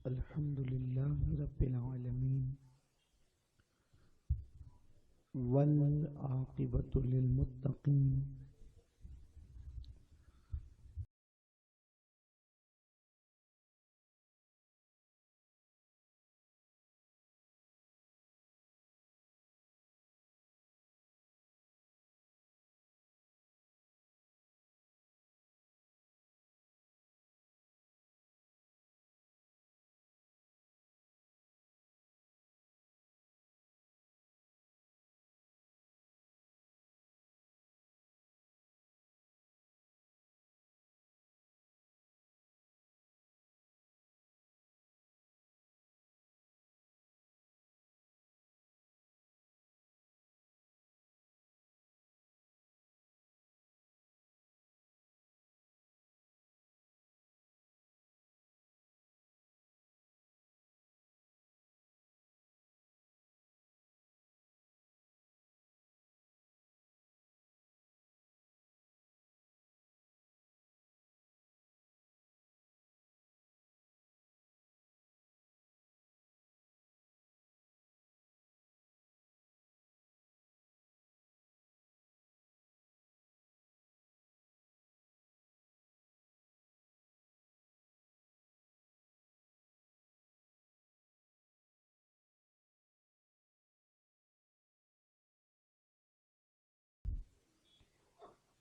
الحمد لله رب العالمين والعاقبة للمتقين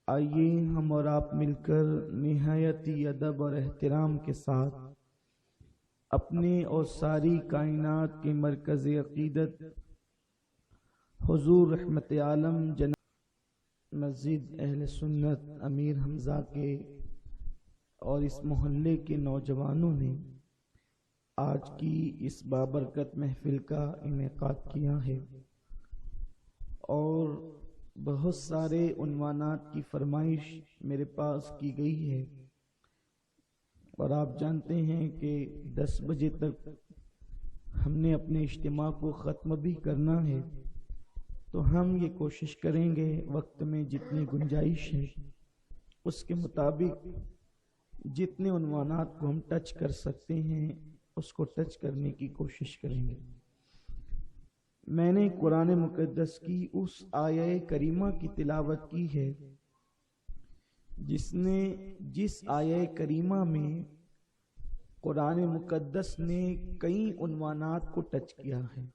آئیے ہم اور آپ مل کر نہایتی ادب اور احترام کے ساتھ اپنے اور ساری کائنات کے مرکز عقیدت حضور رحمت عالم جناب مسجد اہل سنت امیر حمزہ کے اور اس محلے کے نوجوانوں نے آج کی اس بابرکت محفل کا انعقاد کیا ہے، اور بہت سارے عنوانات کی فرمائش میرے پاس کی گئی ہے، اور آپ جانتے ہیں کہ 10 بجے تک ہم نے اپنے اجتماع کو ختم بھی کرنا ہے، تو ہم یہ کوشش کریں گے وقت میں جتنی گنجائش ہے اس کے مطابق جتنے عنوانات کو ہم ٹچ کر سکتے ہیں اس کو ٹچ کرنے کی کوشش کریں گے۔ میں نے قرآن مقدس کی اس آیہ کریمہ کی تلاوت کی ہے جس آیہ کریمہ میں قرآن مقدس نے کئی عنوانات کو ٹچ کیا ہے۔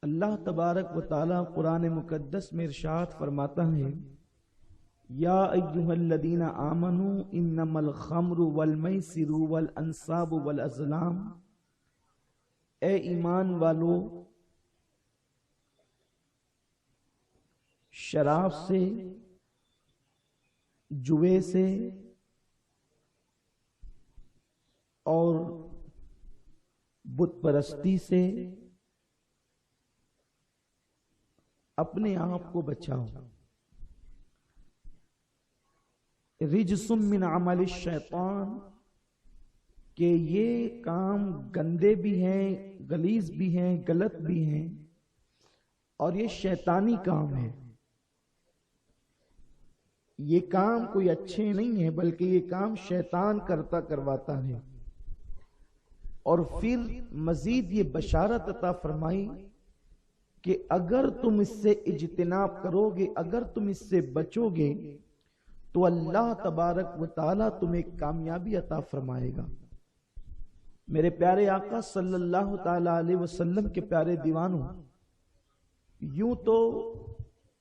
اللہ تبارک و تعالی قرآن مقدس میں ارشاد فرماتا ہے، یا ایھا الذین آمنوا انما الخمر والمیسر والانصاب والازلام، اے ایمان والو، شراب سے، جوے سے اور بت پرستی سے اپنے آپ کو بچاؤ۔ رجس من عمل الشیطان، کہ یہ کام گندے بھی ہیں، غلیظ بھی ہیں، غلط بھی ہیں، اور یہ شیطانی کام ہے۔ یہ کام کوئی اچھے نہیں ہے بلکہ یہ کام شیطان کرواتا ہے۔ اور پھر مزید یہ بشارت عطا فرمائی کہ اگر تم اس سے اجتناب کرو گے، اگر تم اس سے بچو گے تو اللہ تبارک و تعالی تمہیں کامیابی عطا فرمائے گا۔ میرے پیارے آقا صلی اللہ تعالی علیہ وسلم کے پیارے دیوانوں، یوں تو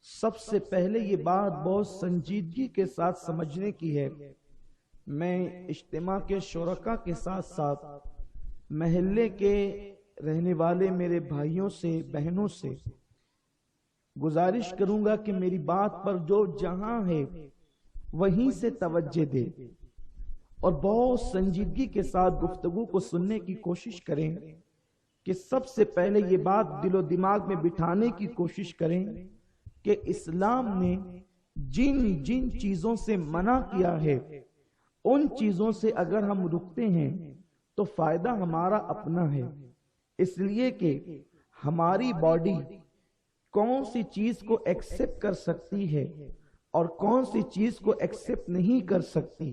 سب سے پہلے یہ بات بہت سنجیدگی کے ساتھ سمجھنے کی ہے۔ میں اجتماع کے شرکاء کے ساتھ ساتھ محلے کے رہنے والے میرے بھائیوں سے، بہنوں سے گزارش کروں گا کہ میری بات پر جو جہاں ہے وہیں سے توجہ دے اور بہت سنجیدگی کے ساتھ گفتگو کو سننے کی کوشش کریں، کہ سب سے پہلے یہ بات دل و دماغ میں بٹھانے کی کوشش کریں کہ اسلام نے جن جن چیزوں سے منع کیا ہے ان چیزوں سے اگر ہم رکتے ہیں تو فائدہ ہمارا اپنا ہے، اس لیے کہ ہماری باڈی کون سی چیز کو ایکسپٹ کر سکتی ہے اور کون سی چیز کو ایکسپٹ نہیں کر سکتی،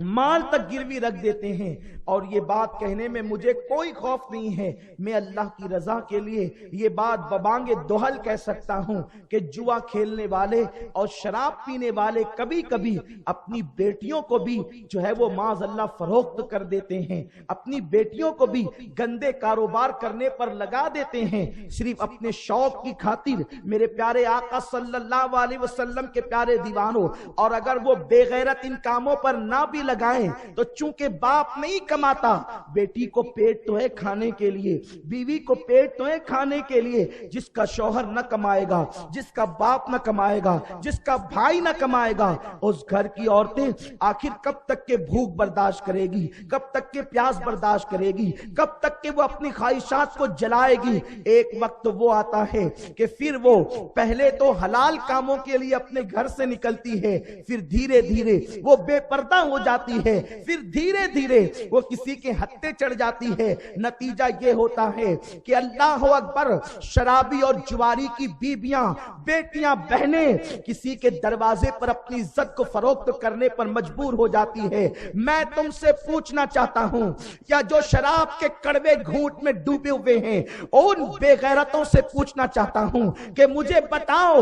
مال تک گروی رکھ دیتے ہیں، اور یہ بات کہنے میں مجھے کوئی خوف نہیں ہے، میں اللہ کی رضا کے لیے یہ بات ببانگ دوہل کہہ سکتا ہوں کہ جوا کھیلنے والے اور شراب پینے والے کبھی کبھی اپنی بیٹیوں کو بھی جو ہے وہ معاذ اللہ فروخت کر دیتے ہیں، اپنی بیٹیوں کو بھی گندے کاروبار کرنے پر لگا دیتے ہیں، صرف اپنے شوق کی خاطر۔ میرے پیارے آقا صلی اللہ علیہ وسلم کے پیارے دیوانوں، اور اگر وہ بے غیرت ان کاموں پر نہ بھی لگائیں تو چونکہ باپ نہیں کماتا، بیٹی کو پیٹ تو ہے کھانے کے لیے، بیوی کو پیٹ تو ہے کھانے کے لیے، جس کا شوہر نہ کمائے گا، جس کا باپ نہ کمائے گا، جس کا بھائی نہ کمائے گا، اس گھر کی عورتیں آخر کب تک کے بھوک برداشت کرے گی، کب تک کے پیاس برداشت کرے گی، کب تک کہ وہ اپنی خواہشات کو جلائے گی؟ ایک وقت وہ آتا ہے کہ پھر وہ پہلے تو حلال کاموں کے لیے اپنے گھر سے نکلتی ہے، پھر دھیرے دھیرے وہ بے پردہ ہو جاتی ہے، پھر دھیرے دھیرے وہ کسی کے ہتھے چڑھ جاتی ہے۔ نتیجہ یہ ہوتا ہے کہ اللہ اکبر، شرابی اور جواری کی بیویاں، بیٹیاں، بہنیں کسی کے دروازے پر اپنی عزت کو فروخت کرنے پر مجبور ہو جاتی ہے۔ میں تم سے پوچھنا چاہتا ہوں، کیا جو شراب کے کڑوے گھونٹ میں ڈوبے ہوئے ہیں ان بے غیرتوں سے پوچھنا چاہتا ہوں کہ مجھے بتاؤ،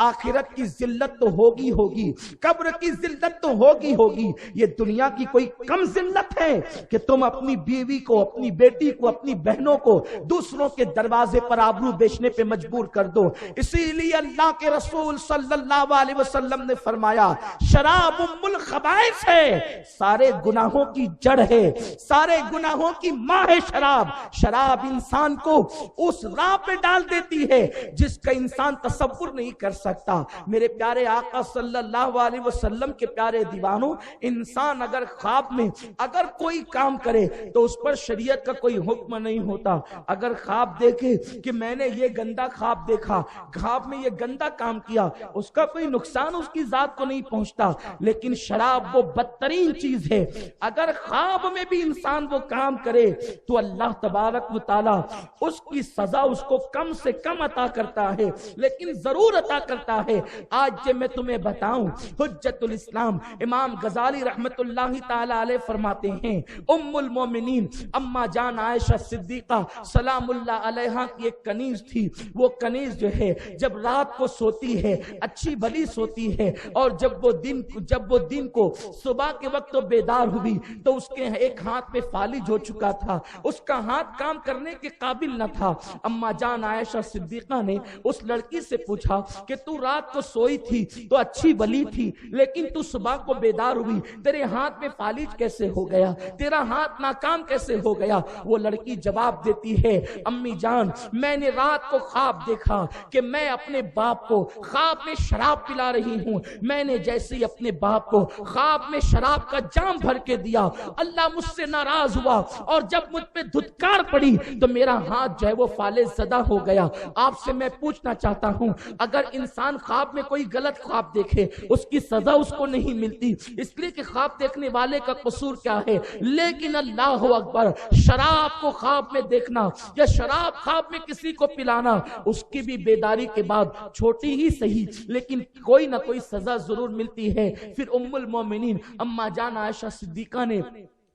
آخرت کی ذلت تو ہوگی ہوگی، قبر کی ذلت تو ہوگی ہوگی، یہ دنیا کی کوئی کم ذلت ہے کہ تم اپنی بیوی کو، اپنی بیٹی کو، اپنی بہنوں کو دوسروں کے دروازے پر آبرو بیچنے پہ مجبور کر دو؟ اسی لیے اللہ کے رسول صلی اللہ علیہ وسلم نے فرمایا، شراب ام الخبائث ہے، سارے گناہوں کی جڑ ہے، سارے گناہوں کی ماں ہے شراب۔ شراب انسان کو اس راہ پہ ڈال دیتی ہے جس کا انسان تصور نہیں کر سکتا۔ میرے پیارے آقا صلی اللہ علیہ وسلم کے پیارے دیوانوں، انسان اگر خواب میں اگر کوئی کام کرے تو اس پر شریعت کا کوئی حکم نہیں ہوتا۔ اگر خواب دیکھے کہ میں نے یہ گندا خواب دیکھا، خواب میں یہ گندا کام کیا، اس کا کوئی نقصان اس کی ذات کو نہیں پہنچتا، لیکن شراب وہ بدترین چیز ہے۔ اگر خواب میں بھی انسان وہ کام کرے تو اللہ تبارک و تعالی اس کی سزا اس کو کم سے کم عطا کرتا ہے، لیکن ضرور عطا کرتا ہے۔ آج جب میں تمہیں بتاؤں، حجت الاسلام امام غزالی رحمت اللہ تعالی علیہ فرماتے ہیں، ام المومنین اما جان عائشہ صدیقہ سلام اللہ علیہا کی ایک کنیز تھی۔ وہ کنیز جو ہے جب رات کو سوتی ہے، اچھی بھلی سوتی ہے، اور جب وہ دن کو صبح کے وقت بیدار ہوئی تو اس کے ایک ہاتھ میں فالج ہو چکا تھا، اس کا ہاتھ کام کرنے کے قابل نہ تھا۔ اما جان عائشہ صدیقہ نے اس لڑکی سے پوچھا کہ تو رات کو سوئی تھی تو اچھی بھلی تھی، لیکن تو صبح کو بیدار ہوئی، تیرے ہاتھ میں فالج کیسے ہو گیا، تیرا ہاتھ ناکام کیسے ہو گیا؟ وہ لڑکی جواب دیتی ہے، امی جان، میں نے رات کو خواب دیکھا کہ میں اپنے باپ کو خواب میں شراب پلا رہی ہوں، میں نے جیسے ہی اپنے باپ کو خواب میں شراب کا جام بھر کے دیا، اللہ مجھ سے ناراض ہوا، اور جب مجھ پہ دھتکار پڑی تو میرا ہاتھ جو ہے وہ فالج زدہ ہو گیا۔ آپ سے میں پوچھنا چاہتا ہوں، اگر انسان خواب میں کوئی غلط خواب دیکھے، اس کی سزا اس کو نہیں ملتی، اس لیے کہ خواب دیکھنے والے کا قصور کیا ہے، لیکن اللہ اکبر، شراب کو خواب میں دیکھنا یا شراب خواب میں کسی کو پلانا، اس کی بھی بیداری کے بعد چھوٹی ہی صحیح لیکن کوئی نہ کوئی سزا ضرور ملتی ہے۔ پھر ام المومنین اما جان عائشہ صدیقہ نے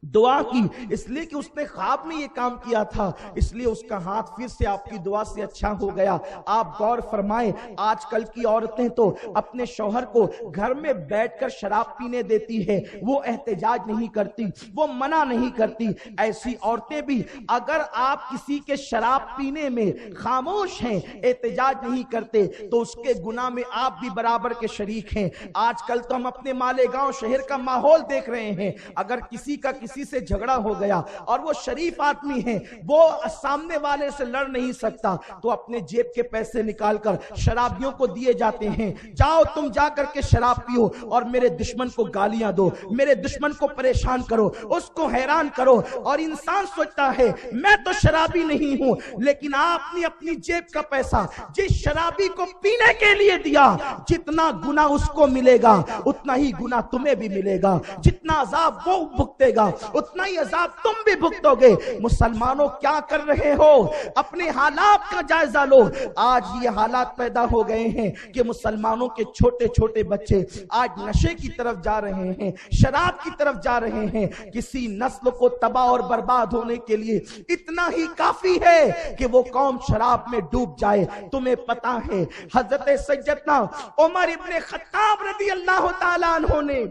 دعا کی، اس لیے کہ اس نے خواب میں یہ کام کیا تھا، اس لیے اس کا ہاتھ پھر سے آپ کی دعا سے اچھا ہو گیا۔ آپ غور فرمائیں، آج کل کی عورتیں تو اپنے شوہر کو گھر میں بیٹھ کر شراب پینے دیتی ہے، وہ احتجاج نہیں کرتی، وہ منع نہیں کرتی۔ ایسی عورتیں بھی اگر آپ کسی کے شراب پینے میں خاموش ہیں، احتجاج نہیں کرتے، تو اس کے گناہ میں آپ بھی برابر کے شریک ہیں۔ آج کل تو ہم اپنے مالیگاؤں شہر کا ماحول دیکھ رہے ہیں، اگر کسی کا کسی سے جھگڑا ہو گیا اور وہ شریف آدمی ہے، وہ سامنے والے سے لڑ نہیں سکتا، تو اپنے جیب کے پیسے نکال کر شرابیوں کو دیے جاتے ہیں، جاؤ تم جا کر کے شراب پیو اور میرے دشمن کو گالیاں دو، میرے دشمن کو پریشان کرو، اس کو حیران کرو۔ اور انسان سوچتا ہے میں تو شرابی نہیں ہوں، لیکن آپ نے اپنی جیب کا پیسہ جس شرابی کو پینے کے لیے دیا، جتنا گناہ اس کو ملے گا اتنا ہی گناہ تمہیں بھی ملے گا، جتنا عذاب وہ بھگتے گا اتنا ہی عذاب تم بھی بھگتوگے۔ مسلمانوں کیا کر رہے ہو؟ اپنے حالات کا جائزہ لو۔ آج یہ حالات پیدا ہو گئے ہیں کہ مسلمانوں کے چھوٹے چھوٹے بچے آج نشے کی طرف جا رہے ہیں، شراب کی طرف جا رہے ہیں۔ کسی نسل کو تباہ اور برباد ہونے کے لیے اتنا ہی کافی ہے کہ وہ قوم شراب میں ڈوب جائے۔ تمہیں پتا ہے حضرت سیدنا عمر ابن خطاب رضی اللہ تعالیٰ عنہ نے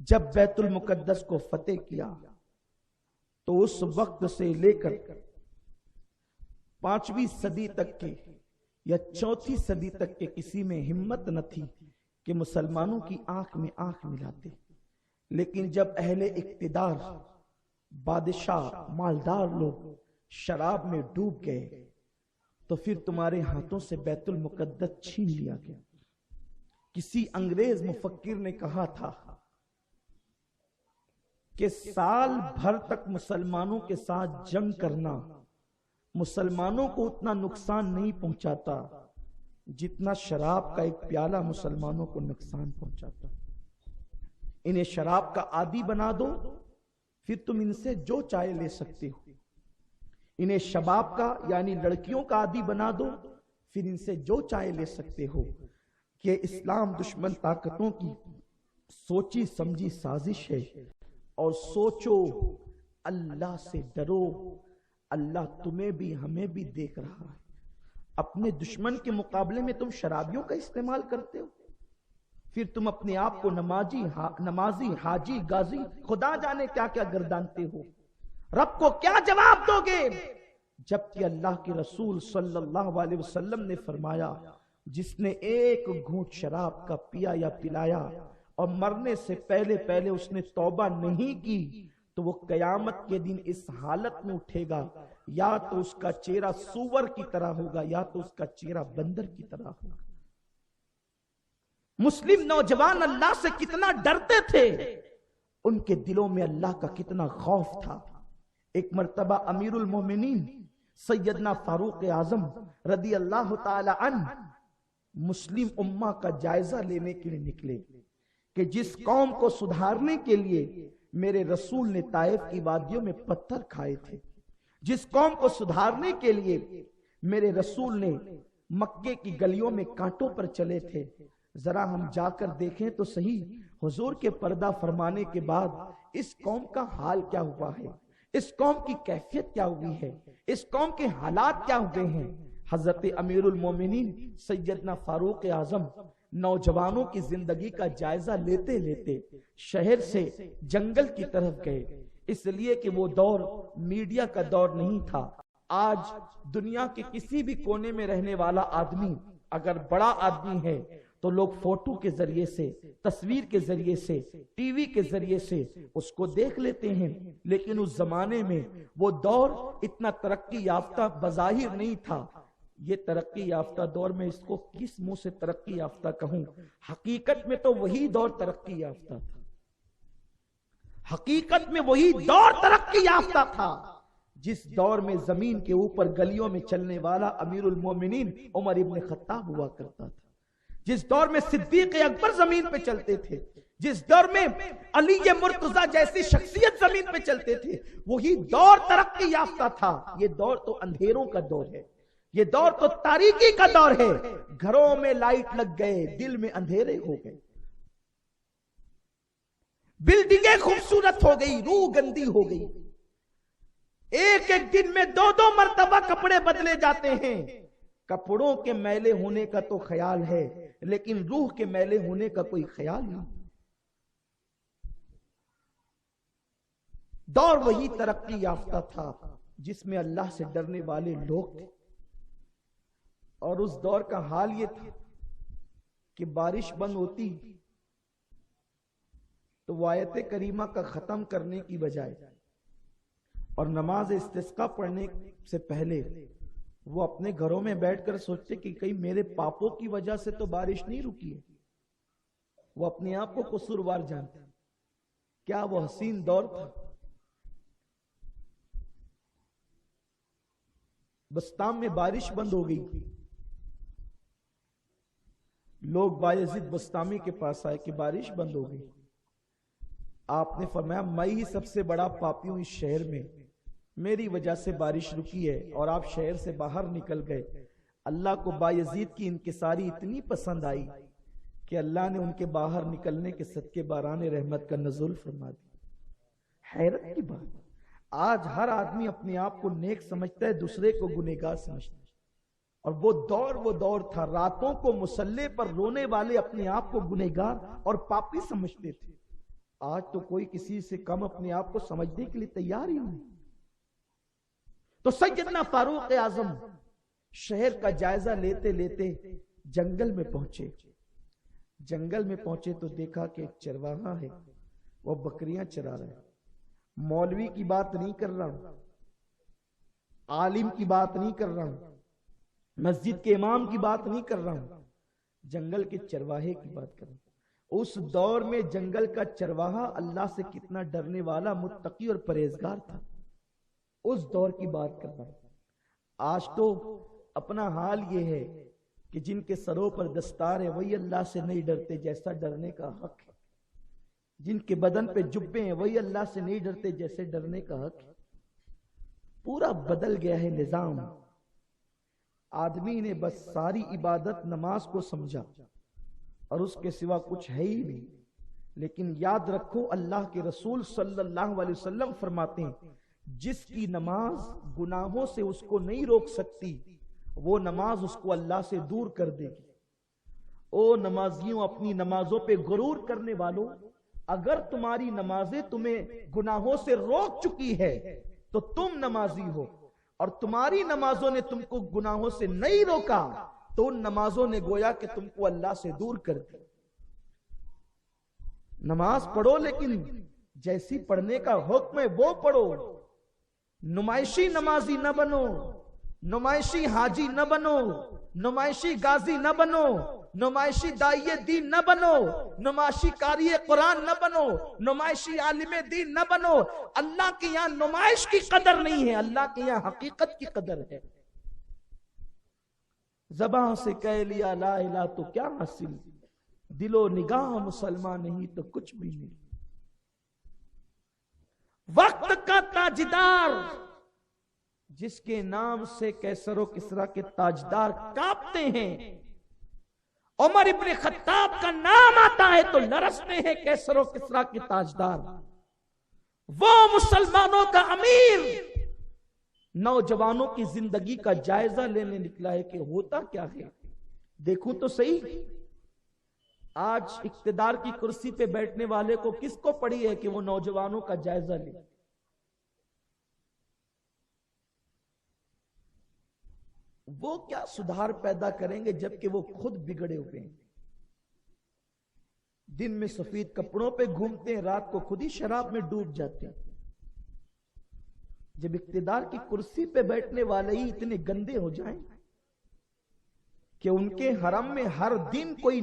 جب بیت المقدس کو فتح کیا تو اس وقت سے لے کر 5ویں صدی تک کے یا 4تھی صدی تک کے کسی میں ہمت نہ تھی کہ مسلمانوں کی آنکھ میں آنکھ ملاتے، لیکن جب اہل اقتدار، بادشاہ، مالدار لوگ شراب میں ڈوب گئے تو پھر تمہارے ہاتھوں سے بیت المقدس چھین لیا گیا۔ کسی انگریز مفکر نے کہا تھا کہ سال بھر تک مسلمانوں کے ساتھ جنگ کرنا مسلمانوں کو اتنا نقصان نہیں پہنچاتا جتنا شراب کا ایک پیالہ مسلمانوں کو نقصان پہنچاتا۔ انہیں شراب کا عادی بنا دو، پھر تم ان سے جو چاہے لے سکتے ہو۔ انہیں شباب کا یعنی لڑکیوں کا عادی بنا دو، پھر ان سے جو چاہے لے سکتے ہو۔ کہ اسلام دشمن طاقتوں کی سوچی سمجھی سازش ہے۔ اور سوچو، اللہ سے ڈرو، اللہ تمہیں بھی ہمیں بھی دیکھ رہا ہے۔ اپنے دشمن کے مقابلے میں تم شرابیوں کا استعمال کرتے ہو، پھر تم اپنے آپ کو نمازی، حاجی، غازی، خدا جانے کیا کیا گردانتے ہو۔ رب کو کیا جواب دو گے؟ جبکہ اللہ کے رسول صلی اللہ علیہ وسلم نے فرمایا، جس نے ایک گھونٹ شراب کا پیا یا پلایا اور مرنے سے پہلے اس نے توبہ نہیں کی تو وہ قیامت کے دن اس حالت میں اٹھے گا، یا تو اس کا چہرہ سور کی طرح ہوگا یا تو اس کا چہرہ بندر کی طرح ہوگا۔ مسلم نوجوان اللہ سے کتنا ڈرتے تھے، ان کے دلوں میں اللہ کا کتنا خوف تھا۔ ایک مرتبہ امیر المومنین سیدنا فاروق اعظم رضی اللہ تعالی عنہ مسلم امہ کا جائزہ لینے کے لیے نکلے کہ جس قوم کو سدھارنے کے لیے میرے رسول نے طائف کی وادیوں میں پتھر کھائے تھے، جس قوم کو سدھارنے کے لیے میرے رسول نے مکے کی گلیوں میں کانٹوں پر چلے تھے، ذرا ہم جا کر دیکھیں تو صحیح حضور کے پردہ فرمانے کے بعد اس قوم کا حال کیا ہوا ہے، اس قوم کی کیفیت کیا ہوئی ہے، اس قوم کے حالات کیا ہوئے ہیں۔ حضرت امیر المومنین سیدنا فاروق اعظم نوجوانوں کی زندگی کا جائزہ لیتے لیتے شہر سے جنگل کی طرف گئے، اس لیے کہ وہ دور میڈیا کا دور نہیں تھا۔ آج دنیا کے کسی بھی کونے میں رہنے والا آدمی اگر بڑا آدمی ہے تو لوگ فوٹو کے ذریعے سے، تصویر کے ذریعے سے، ٹی وی کے ذریعے سے اس کو دیکھ لیتے ہیں، لیکن اس زمانے میں وہ دور اتنا ترقی یافتہ بظاہر نہیں تھا۔ یہ ترقی یافتہ دور میں اس کو کس منہ سے ترقی یافتہ کہوں؟ حقیقت میں تو وہی دور ترقی یافتہ تھا، حقیقت میں وہی دور ترقی یافتہ تھا جس دور میں زمین کے اوپر گلیوں میں چلنے والا امیر المومنین عمر ابن خطاب ہوا کرتا تھا، جس دور میں صدیق اکبر زمین پہ چلتے تھے، جس دور میں علی مرتضیٰ جیسی شخصیت زمین پہ چلتے تھے، وہی دور ترقی یافتہ تھا۔ یہ دور تو اندھیروں کا دور ہے، یہ دور تو تاریکی کا دور ہے۔ گھروں میں لائٹ لگ گئے، دل میں اندھیرے ہو گئے، بلڈنگیں خوبصورت ہو گئی، روح گندی ہو گئی، ایک ایک دن میں 2 مرتبہ کپڑے بدلے جاتے ہیں۔ کپڑوں کے میلے ہونے کا تو خیال ہے لیکن روح کے میلے ہونے کا کوئی خیال نہیں۔ دور وہی ترقی یافتہ تھا جس میں اللہ سے ڈرنے والے لوگ تھے، اور اس دور کا حال یہ تھا کہ بارش بند ہوتی تو وہ آیت کریمہ کا ختم کرنے کی بجائے اور نماز استسقاء پڑھنے سے پہلے وہ اپنے گھروں میں بیٹھ کر سوچتے کہ کہیں میرے پاپوں کی وجہ سے تو بارش نہیں رکی ہے۔ وہ اپنے آپ کو قصوروار جانتے۔ کیا وہ حسین دور تھا؟ بسطام میں بارش بند ہو گئی، لوگ بایزید بسطامی کے پاس آئے کہ بارش بند ہو گئی۔ آپ نے فرمایا میں ہی سب سے بڑا پاپی ہوں اس شہر میں، میری وجہ سے بارش رکی ہے اور آپ شہر سے باہر نکل گئے۔ اللہ کو بایزید کی انکساری اتنی پسند آئی کہ اللہ نے ان کے باہر نکلنے کے صدقے باران رحمت کا نزول فرما دیا۔ حیرت کی بات، آج ہر آدمی اپنے آپ کو نیک سمجھتا ہے، دوسرے کو گنہگار سمجھتا ہے، اور وہ دور تھا راتوں کو مصلی پر رونے والے اپنے آپ کو گنہگار اور پاپی سمجھتے تھے۔ آج تو کوئی کسی سے کم اپنے آپ کو سمجھنے کے لیے تیار ہی نہیں۔ تو سیدنا فاروق اعظم شہر کا جائزہ لیتے لیتے جنگل میں پہنچے۔ جنگل میں پہنچے تو دیکھا کہ ایک چرواہا ہے، وہ بکریاں چرا رہا ہے۔ مولوی کی بات نہیں کر رہا ہوں، عالم کی بات نہیں کر رہا ہوں، مسجد کے امام کی بات نہیں کر رہا ہوں، جنگل کے چرواہے کی بات کر رہا ہوں۔ اس دور میں جنگل کا چرواہا اللہ سے کتنا ڈرنے والا، متقی اور پرہیزگار تھا، اس دور کی بات کر رہا ہوں۔ آج تو اپنا حال یہ ہے کہ جن کے سروں پر دستار ہے وہی اللہ سے نہیں ڈرتے جیسا ڈرنے کا حق ہے، جن کے بدن پہ جبے ہیں وہی اللہ سے نہیں ڈرتے جیسے ڈرنے کا حق ہے۔ پورا بدل گیا ہے نظام۔ آدمی نے بس ساری عبادت نماز کو سمجھا اور اس کے سوا کچھ ہے ہی نہیں۔ لیکن یاد رکھو اللہ کے رسول صلی اللہ علیہ وسلم فرماتے ہیں جس کی نماز گناہوں سے اس کو نہیں روک سکتی وہ نماز اس کو اللہ سے دور کر دے گی۔ او نمازیوں، اپنی نمازوں پہ غرور کرنے والوں، اگر تمہاری نمازیں تمہیں گناہوں سے روک چکی ہے تو تم نمازی ہو، اور تمہاری نمازوں نے تم کو گناہوں سے نہیں روکا تو ان نمازوں نے گویا کہ تم کو اللہ سے دور کر دیا۔ نماز پڑھو لیکن جیسی پڑھنے کا حکم ہے وہ پڑھو، نمائشی نمازی نہ بنو، نمائشی حاجی نہ بنو، نمائشی غازی نہ بنو، نمائشی داعیہ دین نہ بنو، نمائشی قاری قرآن نہ بنو، نمائشی عالم دین نہ بنو۔ اللہ کے یہاں نمائش کی قدر نہیں ہے، اللہ کے یہاں حقیقت کی قدر ہے۔ زبان سے کہہ لیا لا الہ تو کیا حاصل، دل و نگاہ مسلمان نہیں تو کچھ بھی نہیں۔ وقت کا تاجدار جس کے نام سے کیسر و کسرا کے تاجدار کانپتے ہیں، عمر ابن خطاب کا نام آتا ہے تو لرزتے ہیں کیسر و کسرا کے تاجدار۔ وہ مسلمانوں کا امیر نوجوانوں کی زندگی کا جائزہ لینے نکلا ہے کہ ہوتا کیا ہے، دیکھو تو صحیح۔ آج اقتدار کی کرسی پہ بیٹھنے والے کو کس کو پڑی ہے کہ وہ نوجوانوں کا جائزہ لے؟ وہ کیا سدھار پیدا کریں گے جبکہ وہ خود بگڑے ہوئے ہیں؟ دن میں سفید کپڑوں پہ گھومتے ہیں، رات کو خود ہی شراب میں ڈوب جاتے ہیں۔ جب اقتدار کی کرسی پہ بیٹھنے والے ہی اتنے گندے ہو جائیں کہ ان کے حرم میں ہر دن کوئی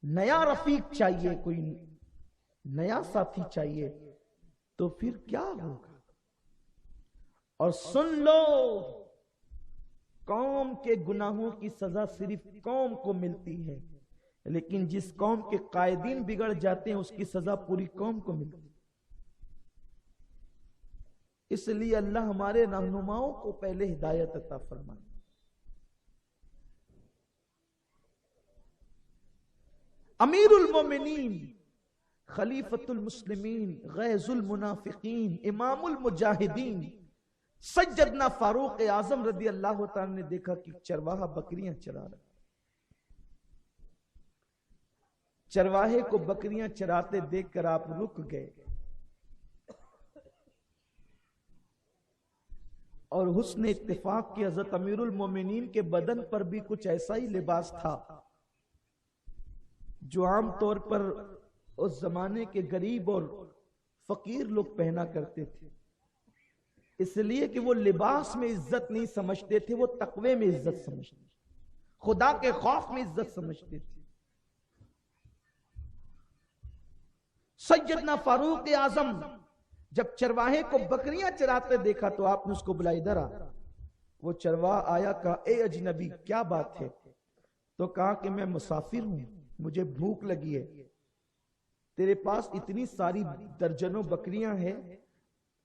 نیا رفیق چاہیے، کوئی نیا ساتھی چاہیے، تو پھر کیا ہوگا؟ اور سن لو، قوم کے گناہوں کی سزا صرف قوم کو ملتی ہے، لیکن جس قوم کے قائدین بگڑ جاتے ہیں اس کی سزا پوری قوم کو ملتی ہے۔ اس لیے اللہ ہمارے رہنماؤں کو پہلے ہدایت عطا فرمائے۔ امیر المومنین، خلیفۃ المسلمین، غیظ المنافقین، امام المجاہدین سیدنا فاروق اعظم رضی اللہ تعالی نے دیکھا کہ چرواہا بکریاں چرا رہا ہے۔ چرواہے کو بکریاں چراتے دیکھ کر آپ رک گئے، اور حسن اتفاق کی حضرت امیر المومنین کے بدن پر بھی کچھ ایسا ہی لباس تھا جو عام طور پر اس زمانے کے غریب اور فقیر لوگ پہنا کرتے تھے، اس لیے کہ وہ لباس میں عزت نہیں سمجھتے تھے، وہ تقوی میں عزت سمجھتے تھے، خدا کے خوف میں عزت سمجھتے تھے۔ سیدنا فاروق اعظم جب چرواہے کو بکریاں چراتے دیکھا تو آپ نے اس کو بلایا، ادھر آ۔ وہ چرواہ آیا، کہا اے اجنبی کیا بات ہے؟ تو کہا کہ میں مسافر ہوں، مجھے بھوک لگی ہے، تیرے پاس اتنی ساری درجنوں بکریاں ہیں،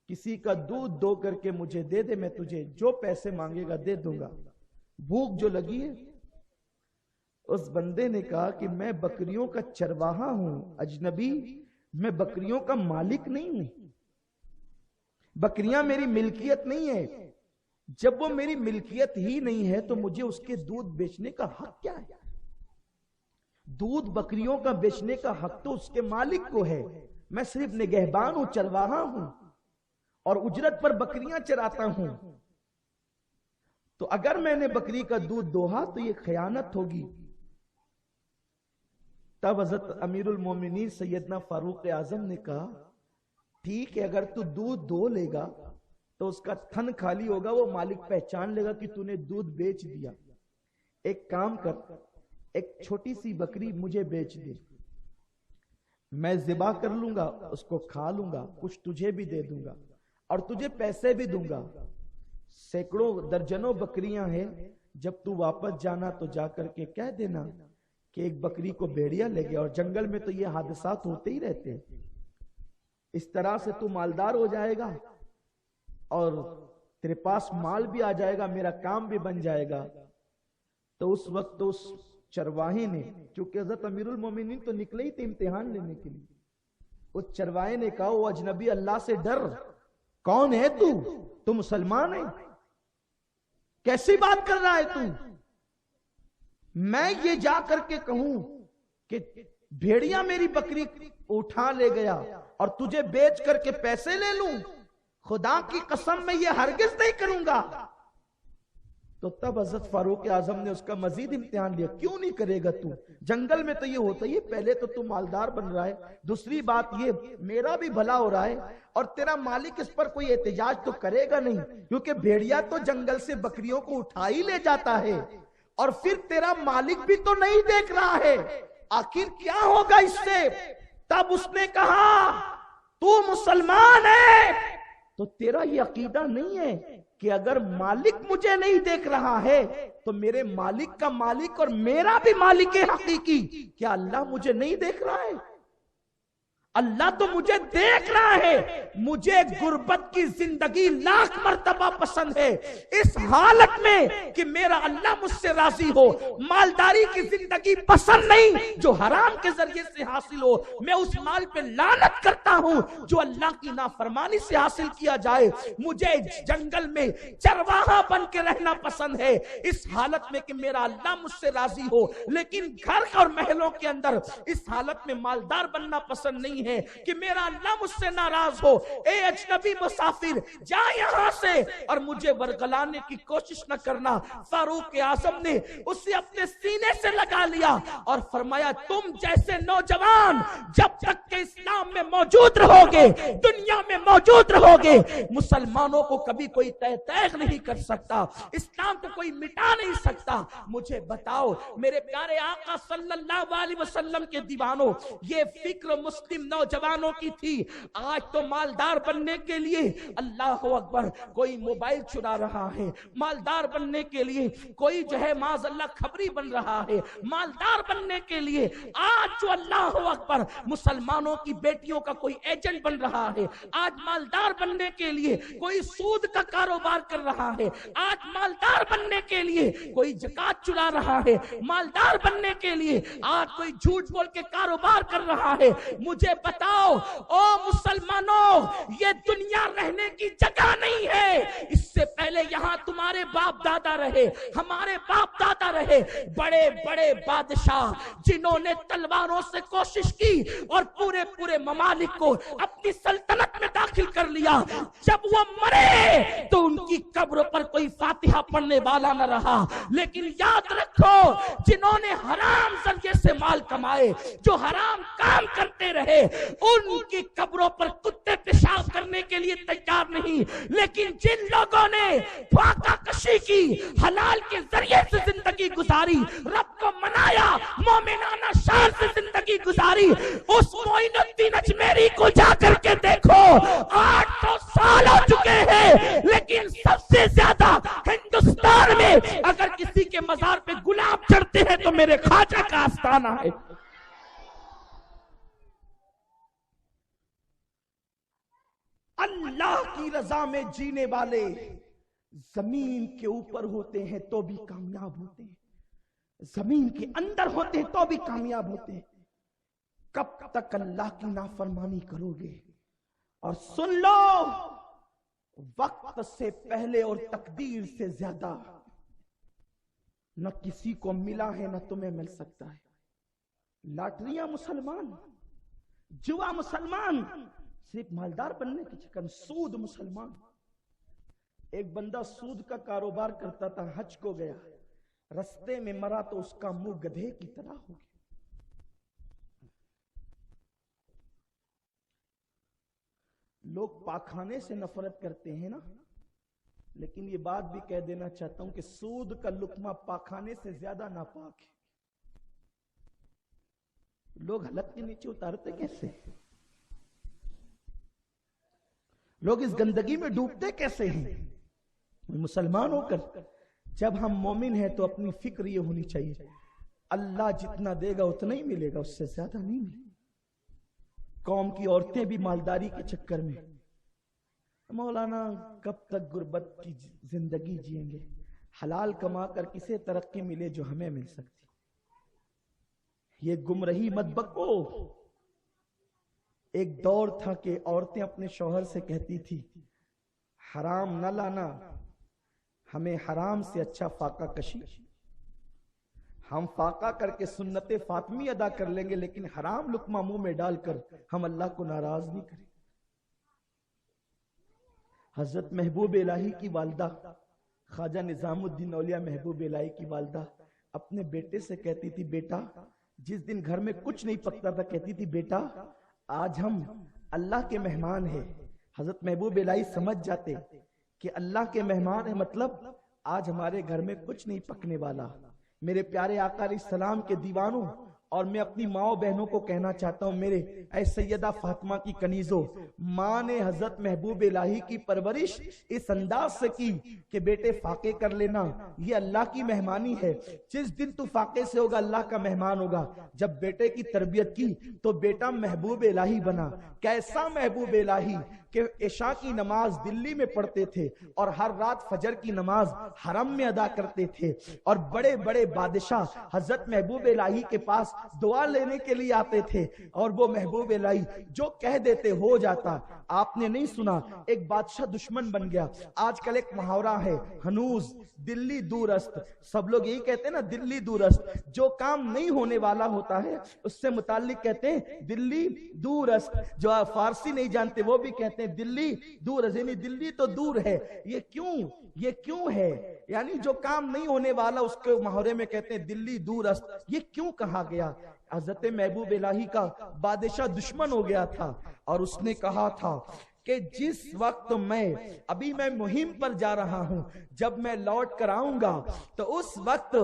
کسی کا دودھ دو کر کے مجھے دے دے، میں تجھے جو پیسے مانگے گا دے دوں گا، بھوک جو لگی ہے۔ اس بندے نے کہا کہ میں بکریوں کا چرواہا ہوں اجنبی، میں بکریوں کا مالک نہیں ہوں، بکریاں میری ملکیت نہیں ہے، جب وہ میری ملکیت ہی نہیں ہے تو مجھے اس کے دودھ بیچنے کا حق کیا ہے؟ دودھ بکریوں کا بیچنے کا حق تو اس کے مالک کو ہے، میں صرف نگہبان ہوں، چرواہا ہوں اور اجرت پر بکریاں چراتا ہوں، تو اگر میں نے بکری کا دودھ دوہا تو یہ خیانت ہوگی۔ تب حضرت امیر المومنین سیدنا فاروق اعظم نے کہا ٹھیک ہے، اگر تو دودھ دو لے گا تو اس کا تھن خالی ہوگا، وہ مالک پہچان لے گا کہ تو نے دودھ بیچ دیا، ایک کام کر، ایک چھوٹی سی بکری مجھے بیچ دے، میں ذبح کر لوں گا، اس کو کھا لوں گا، کچھ تجھے بھی دے دوں گا اور تجھے پیسے بھی دوں گا، سینکڑوں درجنوں بکریاں ہیں، جب تو واپس جانا تو جا کر کے کہہ دینا کہ ایک بکری کو بھیڑیا لے گیا، اور جنگل میں تو یہ حادثات ہوتے ہی رہتے ہیں، اس طرح سے تو مالدار ہو جائے گا اور تیرے پاس مال بھی آ جائے گا، میرا کام بھی بن جائے گا۔ تو اس وقت اس چرواہے نے، کیونکہ حضرت امیر المومنین تو نکلے ہی تھے امتحان لینے کے لیے، اس چرواہے نے کہا وہ اجنبی اللہ سے ڈر، کون ہے تو مسلمان ہے، کیسی بات کر رہا ہے تو؟ میں یہ جا کر کے کہوں کہ بھیڑیا میری بکری اٹھا لے گیا اور تجھے بیچ کر کے پیسے لے لوں، خدا کی قسم میں یہ ہرگز نہیں کروں گا۔ تو تب حضرت فاروق اعظم نے اس کا مزید امتحان لیا، کیوں نہیں کرے گا تو؟ جنگل میں تو یہ ہوتا ہی، پہلے تو مالدار بن رہا ہے، دوسری بات یہ میرا بھی بھلا ہو رہا ہے اور تیرا مالک اس پر کوئی احتجاج تو کرے گا نہیں، کیونکہ بھیڑیا تو جنگل سے بکریوں کو اٹھا ہی لے جاتا ہے اور پھر تیرا مالک بھی تو نہیں دیکھ رہا ہے، آخر کیا ہوگا اس سے؟ تب اس نے کہا تو مسلمان ہے تو تیرا یہ عقیدہ نہیں ہے کہ اگر مالک مجھے نہیں دیکھ رہا ہے تو میرے مالک کا مالک اور میرا بھی مالک حقیقی، کیا اللہ مجھے نہیں دیکھ رہا ہے؟ اللہ تو مجھے دیکھ رہا ہے، مجھے غربت کی زندگی لاکھ مرتبہ پسند ہے، اس حالت میں کہ میرا اللہ مجھ سے راضی ہو، مالداری کی زندگی پسند نہیں جو حرام کے ذریعے سے حاصل ہو، میں اس مال پہ لعنت کرتا ہوں جو اللہ کی نافرمانی سے حاصل کیا جائے، مجھے جنگل میں چرواہا بن کے رہنا پسند ہے اس حالت میں کہ میرا اللہ مجھ سے راضی ہو، لیکن گھر اور محلوں کے اندر اس حالت میں مالدار بننا پسند نہیں ہے کہ میرا اللہ مجھ سے ناراض ہو۔ اے اجنبی مسافر جا یہاں سے اور مجھے ورگلانے کی کوشش نہ کرنا۔ فاروق اعظم نے اسے اپنے سینے سے لگا لیا اور فرمایا تم جیسے نوجوان جب تک کہ اسلام میں موجود رہو گے، دنیا میں موجود رہو گے، مسلمانوں کو کبھی کوئی تیغ نہیں کر سکتا، اسلام کو کوئی مٹا نہیں سکتا۔ مجھے بتاؤ میرے پیارے آقا صلی اللہ علیہ وسلم کے دیوانوں، یہ فکر مسلم نوجوانوں کی تھی۔ آج تو مالدار بننے کے لیے اللہ اکبر کوئی موبائل چرا رہا ہے، مالدار بننے کے لیے کوئی جو ہے معاذ اللہ خبری بن رہا ہے، مالدار بننے کے لیے آج جو اللہ اکبر مسلمانوں کی بیٹیوں کا کوئی ایجنٹ بن رہا ہے، آج مالدار بننے کے لیے کوئی سود کا کاروبار کر رہا ہے، آج مالدار بننے کے لیے کوئی زکات چرا رہا ہے، مالدار بننے کے لیے آج کوئی جھوٹ بول کے کاروبار کر رہا ہے۔ مجھے بتاؤ او مسلمانوں، یہ دنیا رہنے کی جگہ نہیں ہے، اس سے پہلے یہاں تمہارے باپ دادا رہے، ہمارے باپ دادا رہے، بڑے بڑے بادشاہ جنہوں نے تلواروں سے کوشش کی اور پورے پورے ممالک کو اپنی سلطنت میں داخل کر لیا، جب وہ مرے تو ان کی قبر پر کوئی فاتحہ پڑھنے والا نہ رہا۔ لیکن یاد رکھو جنہوں نے حرام ذریعے سے مال کمائے، جو حرام کام کرتے رہے، ان کی قبروں پر کتے پیشاب کرنے کے لیے تیار نہیں، لیکن جن لوگوں نے فاقہ کشی کی، حلال کے ذریعے سے زندگی گزاری، رب کو منایا، مومنانہ شان سے زندگی گزاری، اس معین الدین اجمیری کو جا کر کے دیکھو، 800 سال ہو چکے ہیں، لیکن سب سے زیادہ ہندوستان میں اگر کسی کے مزار پہ گلاب چڑھتے ہیں تو میرے خواجہ کا آستانہ ہے۔ اللہ کی رضا میں جینے والے زمین کے اوپر ہوتے ہیں تو بھی کامیاب ہوتے ہیں، زمین کے اندر ہوتے ہیں تو بھی کامیاب ہوتے ہیں۔ کب تک اللہ کی نافرمانی کرو گے؟ اور سن لو، وقت سے پہلے اور تقدیر سے زیادہ نہ کسی کو ملا ہے نہ تمہیں مل سکتا ہے۔ لاٹریاں مسلمان، جوا مسلمان، صرف مالدار بننے کے چکر میں سود مسلمان۔ ایک بندہ سود کا کاروبار کرتا تھا، حج کو گیا، رستے میں مرا تو اس کا منہ گدھے کی طرح ہو گیا۔ لوگ پاخانے سے نفرت کرتے ہیں نا، لیکن یہ بات بھی کہہ دینا چاہتا ہوں کہ سود کا لقمہ پاخانے سے زیادہ ناپاک ہے۔ لوگ حلق کے نیچے اتارتے کیسے؟ لوگ اس گندگی میں ڈوبتے کیسے ہیں؟ مسلمان ہو کر جب ہم مومن ہیں تو اپنی فکر یہ ہونی چاہیے، اللہ جتنا دے گا اتنا ہی ملے گا، اس سے زیادہ نہیں ملے۔ قوم کی عورتیں بھی مالداری کے چکر میں، مولانا کب تک غربت کی زندگی جئیں گے؟ حلال کما کر کسے ترقی ملے جو ہمیں مل سکتی؟ یہ گمراہی مت بکو۔ ایک دور تھا کہ عورتیں اپنے شوہر سے کہتی تھی حرام نہ لانا، ہمیں حرام سے اچھا فاقہ کشی، ہم فاقہ کر کے سنت فاطمی ادا کر لیں گے لیکن حرام لقمہ منہ میں ڈال کر ہم اللہ کو ناراض نہیں کریں۔ حضرت محبوب الہی کی والدہ خواجہ نظام الدین اولیاء محبوب الہی کی والدہ اپنے بیٹے سے کہتی تھی، بیٹا، جس دن گھر میں کچھ نہیں پکتا تھا کہتی تھی بیٹا آج ہم اللہ کے مہمان ہیں۔ حضرت محبوب الہی سمجھ جاتے کہ اللہ کے مہمان ہیں، مطلب آج ہمارے گھر میں کچھ نہیں پکنے والا۔ میرے پیارے آقا علیہ السلام کے دیوانوں اور میں اپنی ماں بہنوں کو کہنا چاہتا ہوں، میرے اے سیدہ فاطمہ کی کنیزوں، ماں نے حضرت محبوب الہی کی پرورش اس انداز سے کی کہ بیٹے فاقے کر لینا، یہ اللہ کی مہمانی ہے، جس دن تو فاقے سے ہوگا اللہ کا مہمان ہوگا۔ جب بیٹے کی تربیت کی تو بیٹا محبوب الہی بنا۔ کیسا محبوب الہی کہ عشاء کی نماز دلی میں پڑھتے تھے اور ہر رات فجر کی نماز حرم میں ادا کرتے تھے، اور بڑے بڑے بادشاہ حضرت محبوب الہی کے پاس دعا لینے کے لیے آتے تھے، اور وہ محبوب الہی جو کہہ دیتے ہو جاتا۔ آپ نے نہیں سنا ایک بادشاہ دشمن بن گیا؟ آج کل ایک محاورہ ہے، ہنوز دلی دور است، سب لوگ یہی کہتے ہیں نا دلی دور است، جو کام نہیں ہونے والا ہوتا ہے اس سے متعلق کہتے ہیں دلی دور است۔ جو فارسی نہیں جانتے وہ بھی کہتے ہیں دلی دور است، یعنی دلی تو دور ہے۔ یہ کیوں ہے؟ یعنی جو کام نہیں ہونے والا اس کے محاورے میں کہتے ہیں دلی دور است۔ یہ کیوں کہا گیا؟ حضرت محبوب الہی کا بادشاہ دشمن ہو گیا تھا، اور اس نے کہا تھا کہ جس وقت میں مہم پر جا رہا ہوں، جب میں لوٹ کر آؤں گا تو اس وقت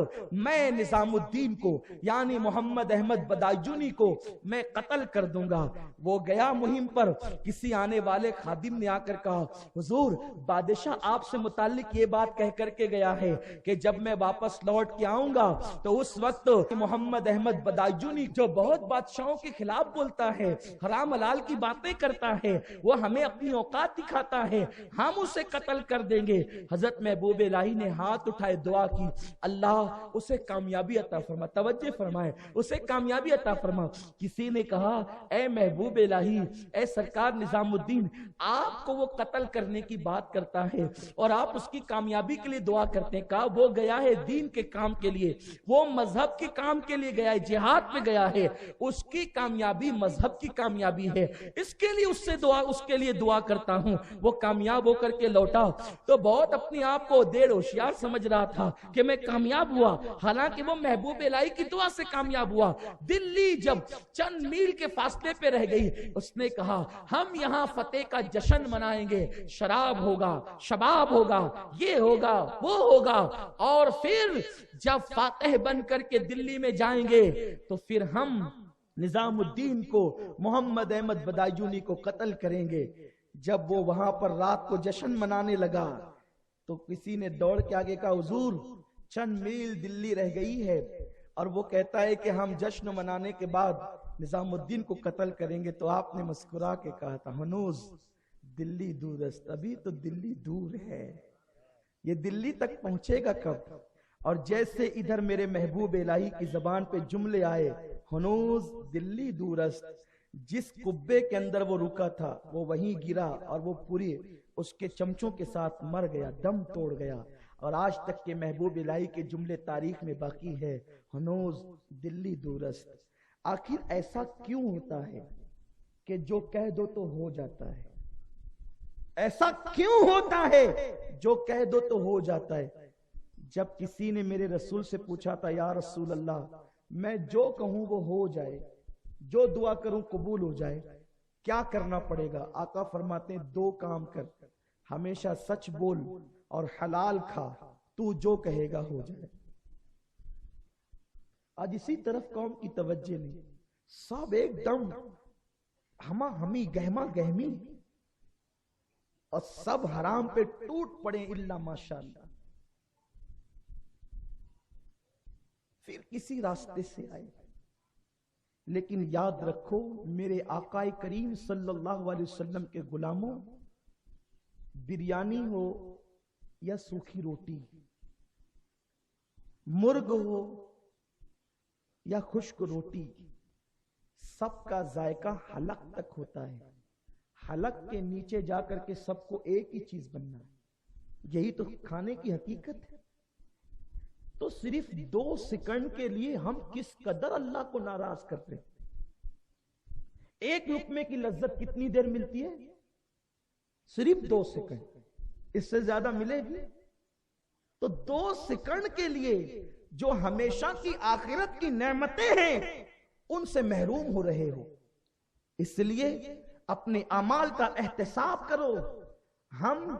میں نظام الدین کو یعنی محمد احمد بدایجونی کو میں قتل کر دوں گا۔ وہ گیا مہم پر، کسی آنے والے خادم نے آ کر کہا حضور بادشاہ آپ سے متعلق یہ بات کہہ کر کے گیا ہے کہ جب میں واپس لوٹ کے آؤں گا تو اس وقت محمد احمد بدایجونی جو بہت بادشاہوں کے خلاف بولتا ہے، حرام حلال کی باتیں کرتا ہے، وہ ہمیں اپنی اوقات دکھاتا ہے، ہم اسے قتل کر دیں گے۔ حضرت محبوب الہی نے ہاتھ اٹھائے، دعا کی، اللہ اسے کامیابی عطا فرما۔ توجہ فرمائے، اسے کامیابی عطا فرما۔ کسی نے کہا اے محبوب الہی، اے سرکار نظام الدین، آپ کو وہ قتل کرنے کی بات کرتا ہے اور آپ اس کی کامیابی کے لیے دعا کرتے ہیں۔ کہا وہ گیا ہے دین کے کام کے لیے، وہ مذہب کے کام کے لیے گیا ہے، جہاد پہ گیا ہے، اس کی کامیابی مذہب کی کامیابی ہے، اس کے لیے اس کے لیے دعا کرتا ہوں۔ وہ کامیاب ہو کر کے لوٹا تو بہت اپنے آپ کو دیر ہوشیار سمجھ رہا تھا کہ میں کامیاب ہوا، حالانکہ وہ محبوب الہی کی دعا سے کامیاب ہوا۔ دلی جب چند میل کے فاصلے پہ رہ گئی، اس نے کہا ہم یہاں فتح کا جشن منائیں گے، شراب ہوگا، شباب ہوگا، یہ ہوگا، وہ ہوگا، اور پھر جب فاتح بن کر کے دلی میں جائیں گے تو پھر ہم نظام الدین کو محمد احمد بدایجونی کو قتل کریں گے۔ جب وہ وہاں پر رات کو جشن منانے لگا تو کسی نے دوڑ کے آگے کہا حضور چند میل دلی رہ گئی ہے اور وہ کہتا ہے کہ ہم جشن منانے کے بعد نظام الدین کو قتل کریں گے۔ تو آپ نے مسکرا کے کہا تھا ہنوز دلی دورست، ابھی تو دلی دور ہے، یہ دلی تک پہنچے گا کب؟ اور جیسے ادھر میرے محبوب الہی کی زبان پہ جملے آئے، ہنوز دلی دورست، جس قبے کے اندر وہ رکا تھا وہ وہیں گرا اور وہ پوری اس کے چمچوں کے ساتھ مر گیا، دم توڑ گیا، اور آج تک کے محبوب الہی کے جملے تاریخ میں باقی ہے، ہنوز دلی دورست۔ آخر ایسا کیوں ہوتا ہے کہ جو کہہ دو تو ہو جاتا ہے؟ ایسا کیوں ہوتا ہے جو کہہ دو تو ہو جاتا ہے؟ جب کسی نے میرے رسول سے پوچھا تھا، یا رسول اللہ میں جو کہوں وہ ہو جائے، جو دعا کروں قبول ہو جائے، کیا کرنا پڑے گا؟ آقا فرماتے ہیں دو کام کر، ہمیشہ سچ بول اور حلال کھا، تو جو کہے گا ہو جائے۔ آج اسی طرف قوم کی توجہ نہیں، سب ایک دم ہما ہمی گہما گہمی اور سب حرام پہ ٹوٹ پڑے الا ماشاءاللہ۔ پھر کسی راستے سے آئے، لیکن یاد رکھو میرے آقا کریم صلی اللہ علیہ وسلم کے غلاموں، بریانی ہو یا سوکھی روٹی، مرغ ہو یا خشک روٹی، سب کا ذائقہ حلق تک ہوتا ہے، حلق کے نیچے جا کر کے سب کو ایک ہی چیز بننا ہے، یہی تو کھانے کی حقیقت ہے۔ تو صرف 2 سیکنڈ کے لیے ہم کس قدر اللہ کو ناراض کرتے ہیں۔ ایک لقمے کی لذت کتنی دیر ملتی ہے؟ صرف 2 سیکنڈ، اس سے زیادہ ملے گی؟ تو 2 سیکنڈ کے لیے جو ہمیشہ کی آخرت کی نعمتیں ہیں ان سے محروم ہو رہے ہو۔ اس لیے اپنے اعمال کا احتساب کرو۔ ہم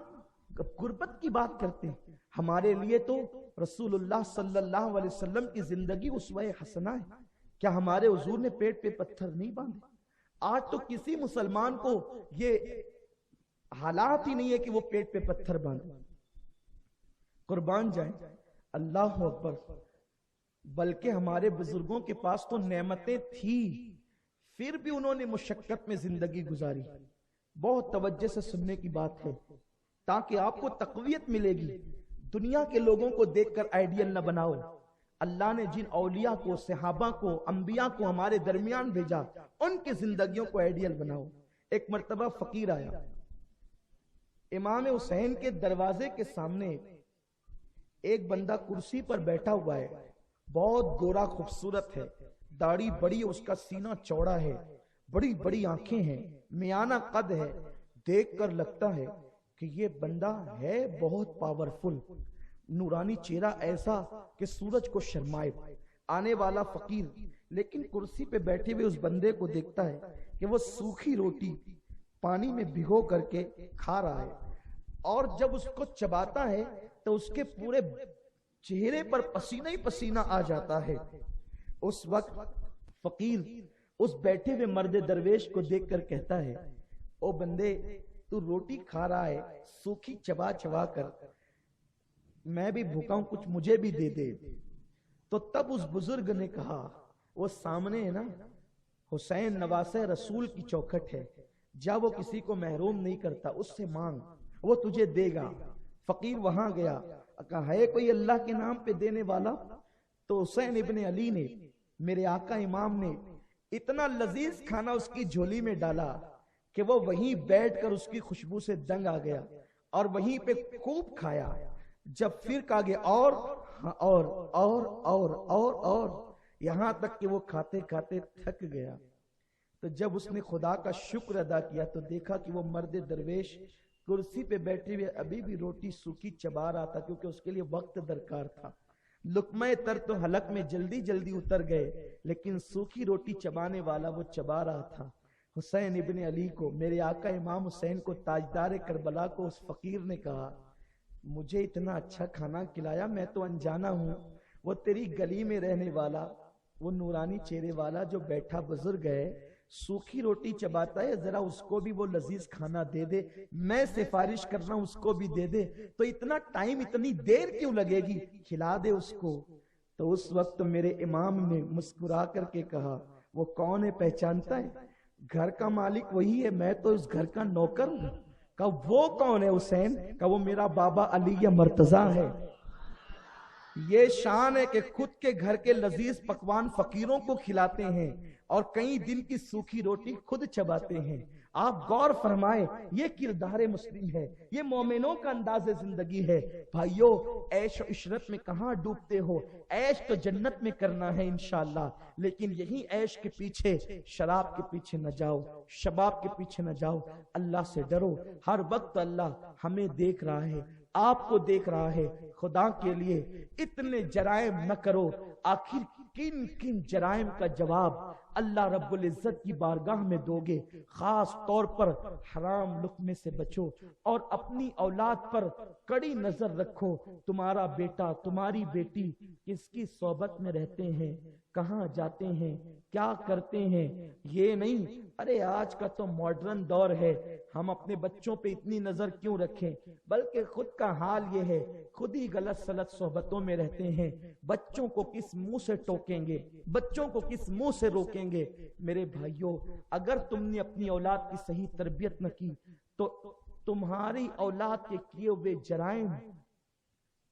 غربت کی بات کرتے ہیں، ہمارے لیے تو رسول اللہ صلی اللہ علیہ وسلم کی زندگی اسوہ حسنہ ہے۔ کیا ہمارے حضور نے پیٹ پہ پتھر نہیں باندھے؟ آج تو کسی مسلمان کو یہ حالات ہی نہیں ہے کہ وہ پیٹ پہ پتھر باندھے۔ قربان جائیں، اللہ اکبر۔ بلکہ ہمارے بزرگوں کے پاس تو نعمتیں تھی، پھر بھی انہوں نے مشقت میں زندگی گزاری۔ بہت توجہ سے سننے کی بات ہے تاکہ آپ کو تقویت ملے گی۔ دنیا کے لوگوں کو دیکھ کر آئیڈیل نہ بناؤ۔ اللہ نے جن اولیاء کو، صحابہ کو، انبیاء کو ہمارے درمیان بھیجا، ان کی زندگیوں کو آئیڈیل بناؤ۔ ایک مرتبہ فقیر آیا، امام حسین کے دروازے کے سامنے ایک بندہ کرسی پر بیٹھا ہوا ہے، بہت گورا خوبصورت ہے، داڑھی بڑی، اس کا سینہ چوڑا ہے، بڑی بڑی آنکھیں ہیں، میانہ قد ہے، دیکھ کر لگتا ہے کہ یہ بندہ ہے بہت پاورفل، نورانی چہرہ ایسا کہ سورج کو شرمائے۔ آنے والا فقیر لیکن کرسی پہ بیٹھے ہوئے اس بندے کو دیکھتا ہے کہ وہ سوکھی روٹی پانی میں بھگو کر کے کھا رہا ہے، اور جب اس کو چباتا ہے تو اس کے پورے چہرے پر پسینہ ہی پسینہ آ جاتا ہے۔ اس وقت فقیر اس بیٹھے ہوئے مرد درویش کو دیکھ کر کہتا ہے، او بندے تو روٹی کھا رہا ہے سوکھی چبا چبا کر، میں بھی بھوکا ہوں، کچھ مجھے بھی دے دے۔ تو تب اس بزرگ نے کہا، وہ سامنے ہے نا، حسین نواسہ رسول کی چوکھٹ ہے، جا وہ کسی کو محروم نہیں کرتا، اس سے مانگ، وہ تجھے دے گا۔ فقیر وہاں گیا، کہا ہے کوئی اللہ کے نام پہ دینے والا؟ تو حسین ابن علی نے، میرے آقا امام نے اتنا لذیذ کھانا اس کی جھولی میں ڈالا کہ وہ وہیں بیٹھ کر اس کی خوشبو سے دنگ آ گیا اور وہیں پہ خوب کھایا۔ جب پھر کہا گیا اور یہاں تک کہ وہ کھاتے کھاتے تھک گیا۔ تو جب اس نے خدا کا شکر ادا کیا تو دیکھا کہ وہ مرد درویش کرسی پہ بیٹھے ہوئے ابھی بھی روٹی سوکھی چبا رہا تھا، کیونکہ اس کے لیے وقت درکار تھا۔ لقمہ تر تو حلق میں جلدی جلدی اتر گئے، لیکن سوکھی روٹی چبانے والا وہ چبا رہا تھا۔ حسین ابن علی کو، میرے آقا امام حسین کو، تاجدار کربلا کو، اس فقیر نے کہا، مجھے اتنا اچھا کھانا کھلایا، میں تو انجانا ہوں، وہ تیری گلی میں رہنے والا، وہ نورانی چہرے والا جو بیٹھا بزرگ ہے، سوکھی روٹی چباتا ہے، ذرا اس کو بھی وہ لذیذ کھانا دے دے، میں سفارش کر رہا ہوں اس کو بھی دے دے، تو اتنا ٹائم اتنی دیر کیوں لگے گی، کھلا دے اس کو۔ تو اس وقت میرے امام نے مسکرا کر کے کہا، وہ کون ہے پہچانتا ہے؟ گھر کا مالک وہی ہے، میں تو اس گھر کا نوکر ہوں، کہ وہ کون ہے حسین؟ کہ وہ میرا بابا علی مرتضیٰ ہے۔ یہ شان ہے کہ خود کے گھر کے لذیذ پکوان فقیروں کو کھلاتے ہیں اور کئی دن کی سوکھی روٹی خود چباتے ہیں۔ آپ غور فرمائیں، یہ کردار مسلم ہے، یہ مومنوں کا انداز زندگی ہے۔ بھائیو، عیش و عشرت میں کہاں ڈوبتے ہو؟ عیش تو جنت میں کرنا ہے انشاءاللہ، لیکن یہی عیش کے پیچھے، شراب کے پیچھے نہ جاؤ، شباب کے پیچھے نہ جاؤ۔ اللہ سے ڈرو، ہر وقت اللہ ہمیں دیکھ رہا ہے، آپ کو دیکھ رہا ہے۔ خدا کے لیے اتنے جرائم نہ کرو۔ آخر کن کن جرائم کا جواب اللہ رب العزت کی بارگاہ میں دو گے؟ خاص طور پر حرام لقمے سے بچو اور اپنی اولاد پر کڑی نظر رکھو۔ تمہارا بیٹا، تمہاری بیٹی کس کی صحبت میں رہتے ہیں، کہاں جاتے ہیں، کیا کرتے ہیں، یہ نہیں ارے آج کا تو ماڈرن دور ہے، ہم اپنے بچوں پہ اتنی نظر کیوں رکھیں، بلکہ خود کا حال یہ ہے، خود ہی غلط سلط صحبتوں میں رہتے ہیں۔ بچوں کو کس منہ سے ٹوکیں گے، بچوں کو کس منہ سے روکیں گے؟ میرے بھائیوں، اگر تم نے اپنی اولاد کی صحیح تربیت نہ کی تو تمہاری اولاد کے کیے ہوئے جرائم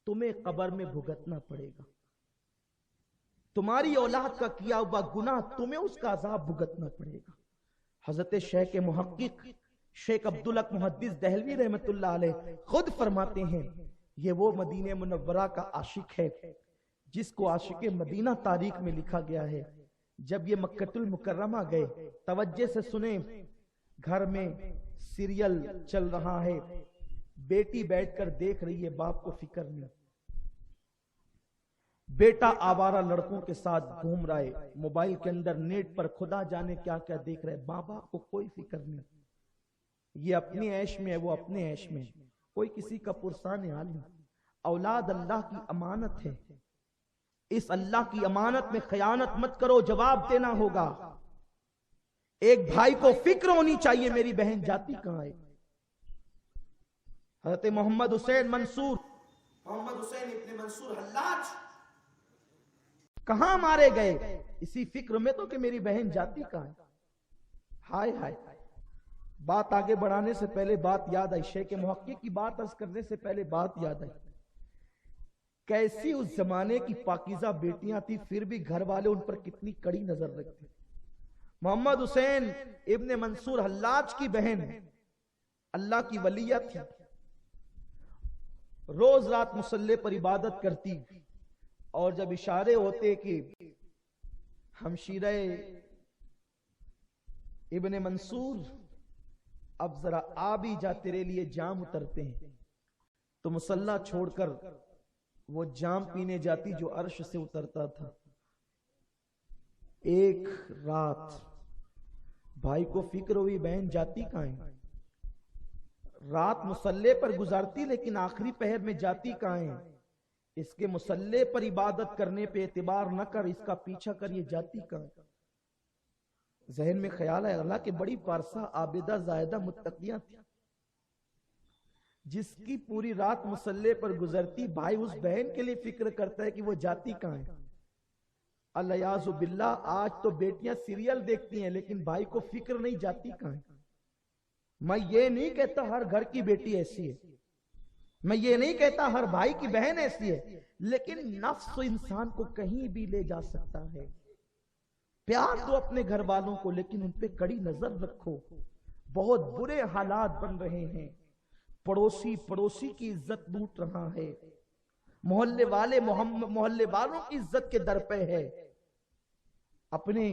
تمہیں قبر میں بھگتنا پڑے گا۔ تمہاری اولاد کا کیا ہوا گناہ تمہیں اس کا عذاب بھگتنا پڑے گا۔ حضرت شیخ محقق شیخ عبدالحق محدث دہلوی رحمت اللہ علیہ خود فرماتے ہیں، یہ وہ مدینہ منورہ کا عاشق ہے جس کو عاشق مدینہ تاریخ میں لکھا گیا ہے۔ جب یہ مکہ المکرمہ گئے، توجہ سے سنیں، گھر میں سیریل چل رہا ہے، بیٹی بیٹھ کر دیکھ رہی ہے، باپ کو فکر نہیں۔ بیٹا آوارہ لڑکوں کے ساتھ گھوم رہا ہے، موبائل کے اندر نیٹ پر خدا جانے کیا کیا دیکھ رہے، ماں باپ کو کوئی فکر نہیں۔ یہ اپنی عیش میں ہے، وہ اپنے عیش میں، کوئی کسی کا پرسان حال نہیں۔ اولاد اللہ کی امانت ہے، اس اللہ کی امانت میں خیانت مت کرو، جواب دینا ہوگا۔ ایک بھائی کو فکر ہونی چاہیے میری بہن جاتی کہاں ہے۔ حضرت محمد حسین ابن منصور حلاج کہاں مارے گئے؟ اسی فکر میں تو کہ میری بہن جاتی کہاں ہے۔ ہائے ہائے، بات آگے بڑھانے سے پہلے بات یاد آئی، شیخ محقق کی بات عرض کرنے سے پہلے بات یاد آئی، کیسی اس زمانے کی پاکیزہ بیٹیاں تھی، پھر بھی گھر والے ان پر کتنی کڑی نظر رکھتے۔ محمد حسین ابن منصور حلاج کی بہن اللہ کی ولیہ تھی، روز رات مصلی پر عبادت کرتی، اور جب اشارے ہوتے کہ ہمشیرہ ابن منصور اب ذرا آ بھی جا، تیرے لیے جام اترتے ہیں، تو مصلی چھوڑ کر وہ جام پینے جاتی جو عرش سے اترتا تھا۔ ایک رات بھائی کو فکر ہوئی بہن جاتی کہاں ہے، رات مصلی پر گزارتی لیکن آخری پہر میں جاتی کہاں ہے، اس کے مصلی پر عبادت کرنے پہ اعتبار نہ کر، اس کا پیچھا کر، یہ جاتی کہاں ہے۔ ذہن میں خیال ہے اللہ کے بڑی پارسا عابدہ زاہدہ متقیہ تھی، جس کی پوری رات مصلی پر گزرتی، بھائی اس بہن کے لیے فکر کرتا ہے کہ وہ جاتی کہاں ہے۔ الیاذ باللہ، آج تو بیٹیاں سیریل دیکھتی ہیں لیکن بھائی کو فکر نہیں جاتی کہاں ہے۔ میں یہ نہیں کہتا ہر گھر کی بیٹی ایسی ہے، میں یہ نہیں کہتا ہر بھائی کی بہن ایسی ہے، لیکن نفس انسان کو کہیں بھی لے جا سکتا ہے۔ پیار تو اپنے گھر والوں کو، لیکن ان پہ کڑی نظر رکھو۔ بہت برے حالات بن رہے ہیں، پڑوسی کی عزت لوٹ رہا ہے، محلے والوں کی عزت کے در پہ ہے۔ اپنے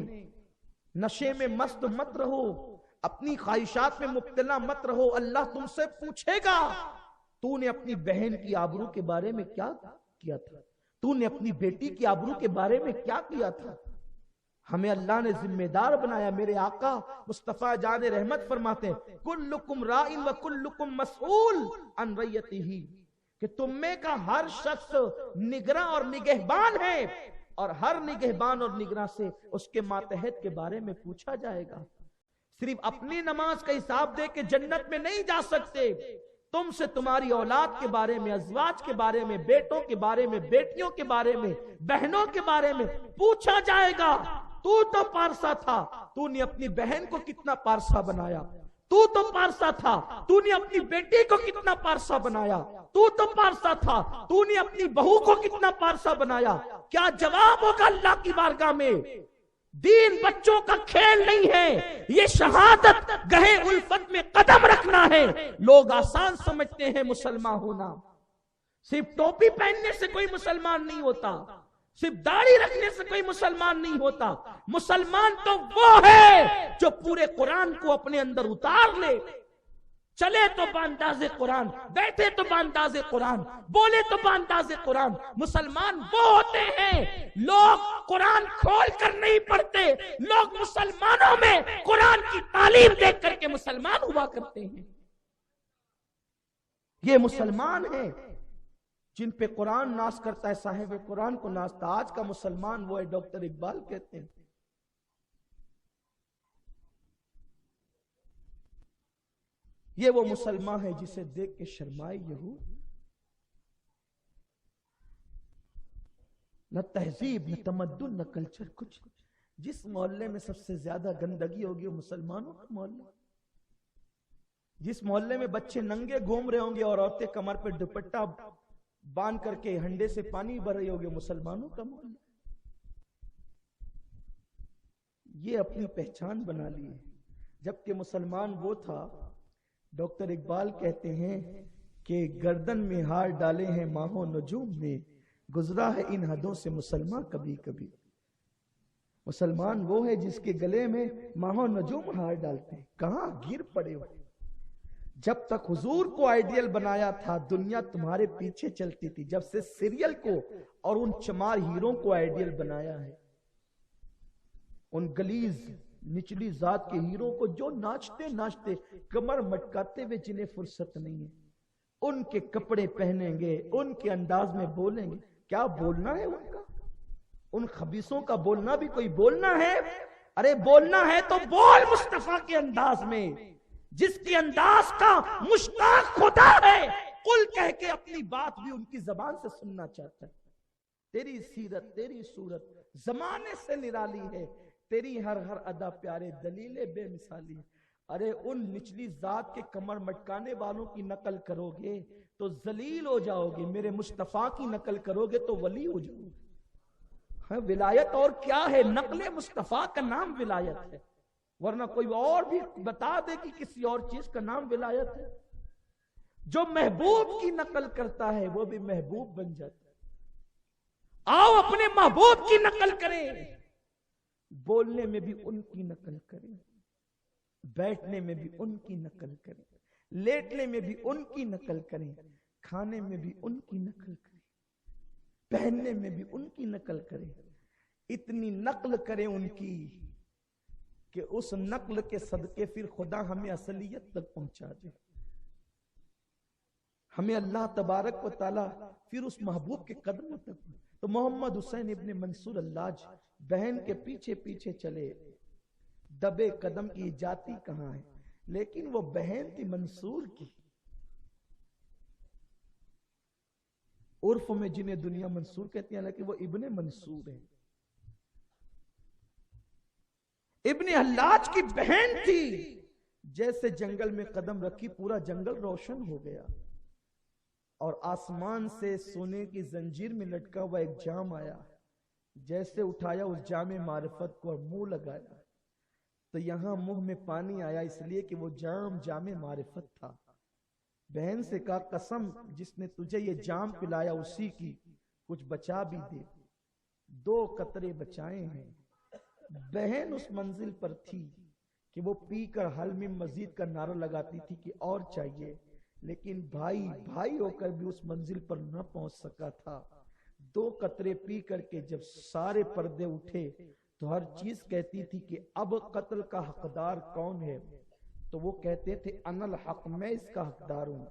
نشے میں مست مت رہو، اپنی خواہشات میں مبتلا مت رہو، اللہ تم سے پوچھے گا تو نے اپنی بہن کی آبرو کے بارے میں کیا کیا تھا، تو نے اپنی بیٹی کی آبرو کے بارے میں کیا کیا تھا۔ ہمیں اللہ نے ذمہ دار بنایا۔ میرے آقا مصطفیٰ جان رحمت فرماتے ہیں، کلکم راعٍ وکلکم مسئول عن رعیتہ، کہ تم میں کا ہر شخص نگراں اور نگہبان ہے، اور ہر نگہبان اور نگراں سے اس کے ماتحت کے بارے میں پوچھا جائے گا۔ صرف اپنی نماز کا حساب دے کے جنت میں نہیں جا سکتے، تم سے تمہاری اولاد کے بارے میں، ازواج کے بارے میں، بیٹوں کے بارے میں، بیٹیوں کے بارے میں، بہنوں کے بارے میں پوچھا جائے گا۔ تو پارسا تھا، تو نے اپنی بہن کو کتنا پارسا بنایا، تو پارسا تھا، تو نے اپنی بیٹی کو کتنا پارسا بنایا، تو پارسا تھا، تو نے اپنی بہو کو کتنا پارسا بنایا. کیا جواب ہوگا اللہ کی بارگاہ میں؟ دین بچوں کا کھیل نہیں ہے، یہ شہادت گہے الفت میں قدم رکھنا ہے. لوگ آسان سمجھتے ہیں مسلمان ہونا، صرف ٹوپی پہننے سے کوئی مسلمان نہیں ہوتا، صرف داڑھی رکھنے سے کوئی مسلمان نہیں ہوتا. مسلمان تو وہ ہے جو پورے قرآن کو اپنے اندر اتار لے، چلے تو بانداز قرآن، بیٹھے تو بانداز قرآن، بولے تو بانداز قرآن. مسلمان وہ ہوتے ہیں، لوگ قرآن کھول کر نہیں پڑھتے، لوگ مسلمانوں میں قرآن کی تعلیم دیکھ کر کے مسلمان ہوا کرتے ہیں. یہ مسلمان ہیں جن پہ قرآن ناز کرتا ہے، صاحب قرآن کو نازتا. آج کا مسلمان وہ ہے، ڈاکٹر اقبال کہتے ہیں یہ وہ مسلمان ہے جسے دیکھ کے شرمائے یہود. نہ تہذیب، نہ تمدن، نہ کلچر، کچھ. جس محلے میں سب سے زیادہ گندگی ہوگی وہ مسلمانوں کا محلہ. جس محلے میں بچے ننگے گھوم رہے ہوں گے اور عورتیں کمر پہ دوپٹہ باندھ کر کے ہنڈے سے پانی بھر رہی ہوگی، مسلمانوں کا محلہ. یہ اپنی پہچان بنا لی ہے. جبکہ مسلمان وہ تھا، ڈاکٹر اقبال کہتے ہیں کہ گردن میں ہار ڈالے ہیں ماہوں نجوم نے، گزرا ہے ان حدوں سے مسلمان کبھی کبھی. مسلمان وہ ہے جس کے گلے میں ماہوں نجوم ہار ڈالتے ہیں. کہاں گر پڑے ہو. جب تک حضور کو آئیڈیل بنایا تھا دنیا تمہارے پیچھے چلتی تھی. جب سے سیریل کو اور ان چمار ہیروں کو آئیڈیل بنایا ہے، ان گلیز نچلی ذات کے ہیروں کو جو ناچتے ناچتے کمر مٹکاتے ہوئے جنہیں فرصت نہیں ہے، ان کے کپڑے پہنیں گے، ان کے انداز میں بولیں گے. کیا بولنا ہے ان کا؟ ان خبیثوں کا بولنا بھی کوئی بولنا ہے؟ ارے بولنا ہے تو بول مصطفیٰ کے انداز میں، جس کے انداز کا مشتاق خدا ہے. قل کہہ کے اپنی بات بھی ان کی زبان سے سننا چاہتا ہے. تیری سیرت، تیری صورت زمانے سے نرالی ہے، تیری ہر ہر ادا پیارے دلیل بے مثالی ہے. ارے ان نچلی ذات کے کمر مٹکانے والوں کی نقل کرو گے تو ذلیل ہو جاؤ گے، میرے مصطفیٰ کی نقل کرو گے تو ولی ہو جاؤ گے. ہاں، ولایت اور کیا ہے؟ نقل مصطفیٰ کا نام ولایت ہے، ورنہ کوئی اور بھی بتا دے کہ کسی اور چیز کا نام ولایت ہے. جو محبوب کی نقل کرتا ہے وہ بھی محبوب بن جاتا ہے. آؤ اپنے محبوب کی نقل کریں، بولنے میں بھی ان کی نقل کریں، بیٹھنے میں بھی ان کی نقل کریں، لیٹنے میں بھی ان کی نقل کریں، کھانے میں بھی ان کی نقل کریں، پہننے میں بھی ان کی نقل کریں. اتنی نقل کریں ان کی کہ اس نقل کے صدقے پھر خدا ہمیں اصلیت تک پہنچا دے. ہمیں اللہ تبارک و تعالی پھر اس محبوب کے قدموں تک. تو محمد حسین ابن منصور اللاج بہن کے پیچھے پیچھے چلے، دبے قدم کی جاتی کہاں ہے، لیکن وہ بہن تھی منصور کی. عرف میں جنہیں دنیا منصور کہتی ہے، لیکن وہ ابن منصور ہے. ابن حلاج کی بہن تھی. جیسے جنگل میں قدم رکھی پورا جنگل روشن ہو گیا، اور آسمان سے سونے کی زنجیر میں لٹکا ہوا ایک جام آیا. جیسے اٹھایا اس جام معرفت کو اور منہ لگایا تو یہاں منہ میں پانی آیا، اس لیے کہ وہ جام معرفت تھا. بہن سے کہا قسم جس نے تجھے یہ جام پلایا اسی کی کچھ بچا بھی دے. 2 قطرے بچائے ہیں. بہن اس منزل پر تھی کہ وہ پی کر حل میں مزید کا نعرہ لگاتی تھی کہ اور چاہیے، لیکن بھائی ہو کر بھی اس منزل پر نہ پہنچ سکا تھا. 2 قطرے پی کر کے جب سارے پردے اٹھے تو ہر چیز کہتی تھی کہ اب قتل کا حقدار کون ہے؟ تو وہ کہتے تھے انا الحق، میں اس کا حقدار ہوں.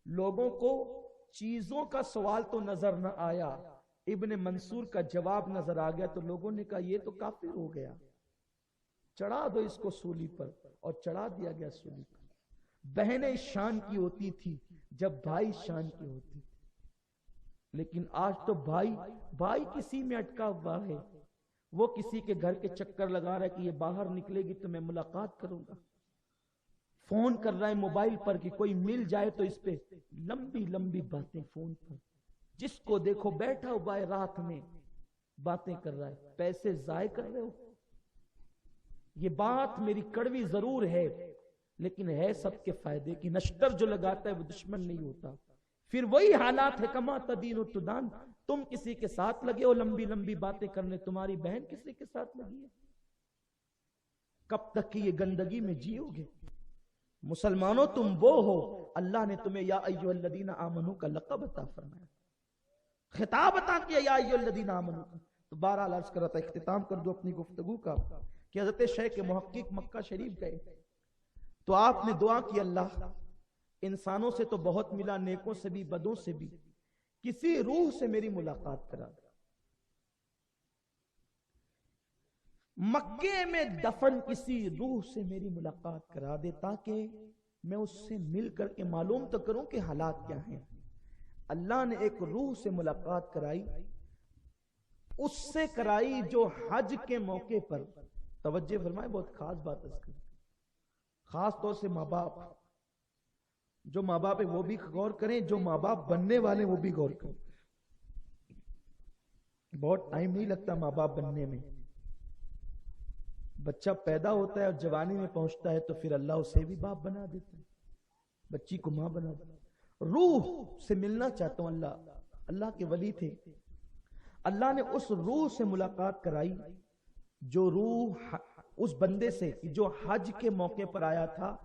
لوگوں کو چیزوں کا سوال تو نظر نہ آیا، ابن منصور کا جواب نظر آ گیا. تو لوگوں نے کہا یہ تو کافر ہو گیا، چڑھا دو اس کو سولی پر، اور چڑھا دیا گیا سولی پر. بہنیں شان کی ہوتی تھی جب بھائی شان کی ہوتی تھی، لیکن آج تو بھائی کسی میں اٹکا ہوا ہے. وہ کسی کے گھر کے چکر لگا رہا ہے کہ یہ باہر نکلے گی تو میں ملاقات کروں گا. فون کر رہا ہے موبائل پر کہ کوئی مل جائے تو اس پہ لمبی لمبی باتیں فون پر، جس کو دیکھو بیٹھا ہوا ہے رات میں باتیں کر رہا ہے، پیسے ضائع کر رہے ہو۔ یہ بات میری کڑوی ضرور ہے لیکن ہے سب کے فائدے کی، نشتر جو لگاتا ہے وہ دشمن نہیں ہوتا۔ پھر وہی حالات ہے کما تدین و تدان، تم کسی کے ساتھ لگے ہو لمبی لمبی باتیں کرنے، تمہاری بہن کسی کے ساتھ لگی ہے، کب تک کی یہ گندگی میں جیو گے؟ مسلمانوں تم وہ ہو، اللہ نے تمہیں یا ایھا الذین آمنو کا لقب عطا فرمایا، خطاب عطا کیا یا ایھا الذین آمنو کا۔ تو بہرحال عرض کر رہا تھا، اختتام کر دو اپنی گفتگو کا، کہ حضرت شیخ محقق مکہ شریف گئے تو آپ نے دعا کی، اللہ انسانوں سے تو بہت ملا، نیکوں سے بھی بدوں سے بھی، کسی روح سے میری ملاقات کرا دے۔ مکے میں دفن کسی روح سے میری ملاقات کرا دے تاکہ میں اس سے مل کر کے معلوم تو کروں کہ حالات کیا ہیں۔ اللہ نے ایک روح سے ملاقات کرائی، اس سے کرائی جو حج کے موقع پر، توجہ فرمائے بہت خاص بات ہے، خاص طور سے ماں باپ، جو ماں باپ ہے وہ بھی غور کریں، جو ماں باپ بننے والے وہ بھی غور کریں۔ بہت ٹائم نہیں لگتا ماں باپ بننے میں، بچہ پیدا ہوتا ہے اور جوانی میں پہنچتا ہے تو پھر اللہ اسے بھی باپ بنا دیتا ہے، بچی کو ماں بنا دیتا ہے۔ روح سے ملنا چاہتا ہوں، اللہ کے ولی تھے، اللہ نے اس روح سے ملاقات کرائی جو روح اس بندے سے جو حج کے موقع پر آیا تھا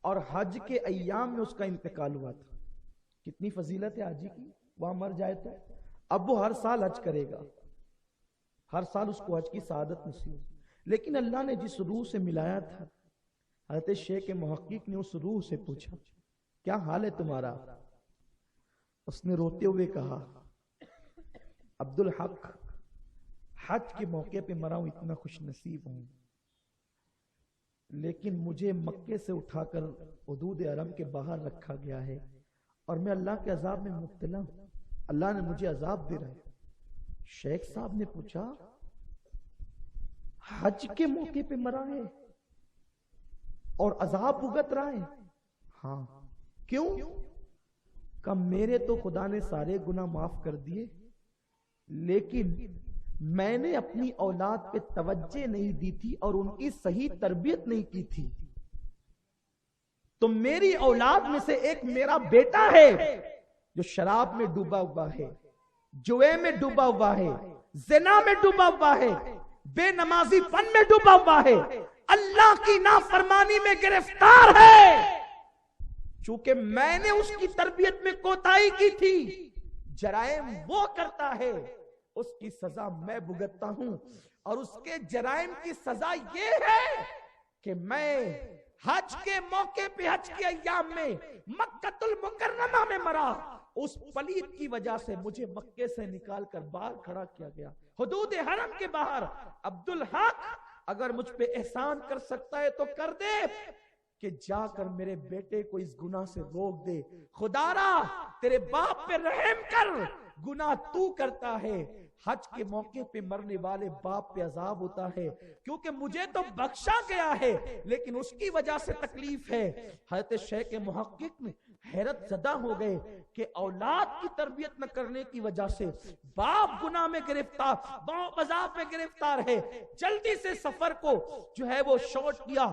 اور حج کے ایام میں اس کا انتقال ہوا تھا۔ کتنی فضیلت ہے حاجی کی، وہاں مر جائے تو اب وہ ہر سال حج کرے گا، ہر سال اس کو حج کی سعادت نصیب ہوگی۔ لیکن اللہ نے جس روح سے ملایا تھا، حضرت شیخ محقق نے اس روح سے پوچھا کیا حال ہے تمہارا؟ اس نے روتے ہوئے کہا عبدالحق حج کے موقع پہ مرا ہوں، اتنا خوش نصیب ہوں، لیکن مجھے مکے سے اٹھا کر حدود حرم کے باہر رکھا گیا ہے اور میں اللہ کے عذاب میں مبتلا ہوں، اللہ نے مجھے عذاب دے رہا ہے۔ شیخ صاحب نے پوچھا حج کے موقع پہ مرا ہے اور عذاب بھگت رہا ہے؟ ہاں۔ کیوں؟ کہ میرے تو خدا نے سارے گناہ معاف کر دیے، لیکن میں نے اپنی اولاد پہ توجہ نہیں دی تھی اور ان کی صحیح تربیت نہیں کی تھی، تو میری اولاد میں سے ایک میرا بیٹا ہے جو شراب میں ڈوبا ہوا ہے، جوے میں ڈوبا ہوا ہے، زنا میں ڈوبا ہوا ہے، بے نمازی پن میں ڈوبا ہوا ہے، اللہ کی نافرمانی میں گرفتار ہے۔ چونکہ میں نے اس کی تربیت میں کوتاہی کی تھی، جرائم وہ کرتا ہے اس کی سزا میں بھگتتا ہوں، اور اس کے جرائم کی سزا یہ ہے کہ میں حج کے موقع پہ حج کے ایام میں مکہ المکرمہ میں مرا، اس پلید کی وجہ سے مجھے مکے سے نکال کر باہر کھڑا کیا گیا، حدود حرم کے باہر۔ عبدالحق اگر مجھ پہ احسان کر سکتا ہے تو کر دے کہ جا کر میرے بیٹے کو اس گناہ سے روک دے، خدا را تیرے باپ پہ رحم کر، گناہ تو کرتا ہے۔ حج کے موقع پہ مرنے والے باپ پہ عذاب ہوتا ہے، کیونکہ مجھے تو بخشا گیا ہے لیکن اس کی وجہ سے تکلیف ہے۔ حضرت شیخ محقق میں حیرت زدہ ہو گئے کہ اولاد کی تربیت نہ کرنے کی وجہ سے باپ گناہ میں گرفتار، باپ عذاب میں گرفتار ہے۔ جلدی سے سفر کو جو ہے وہ شارٹ کیا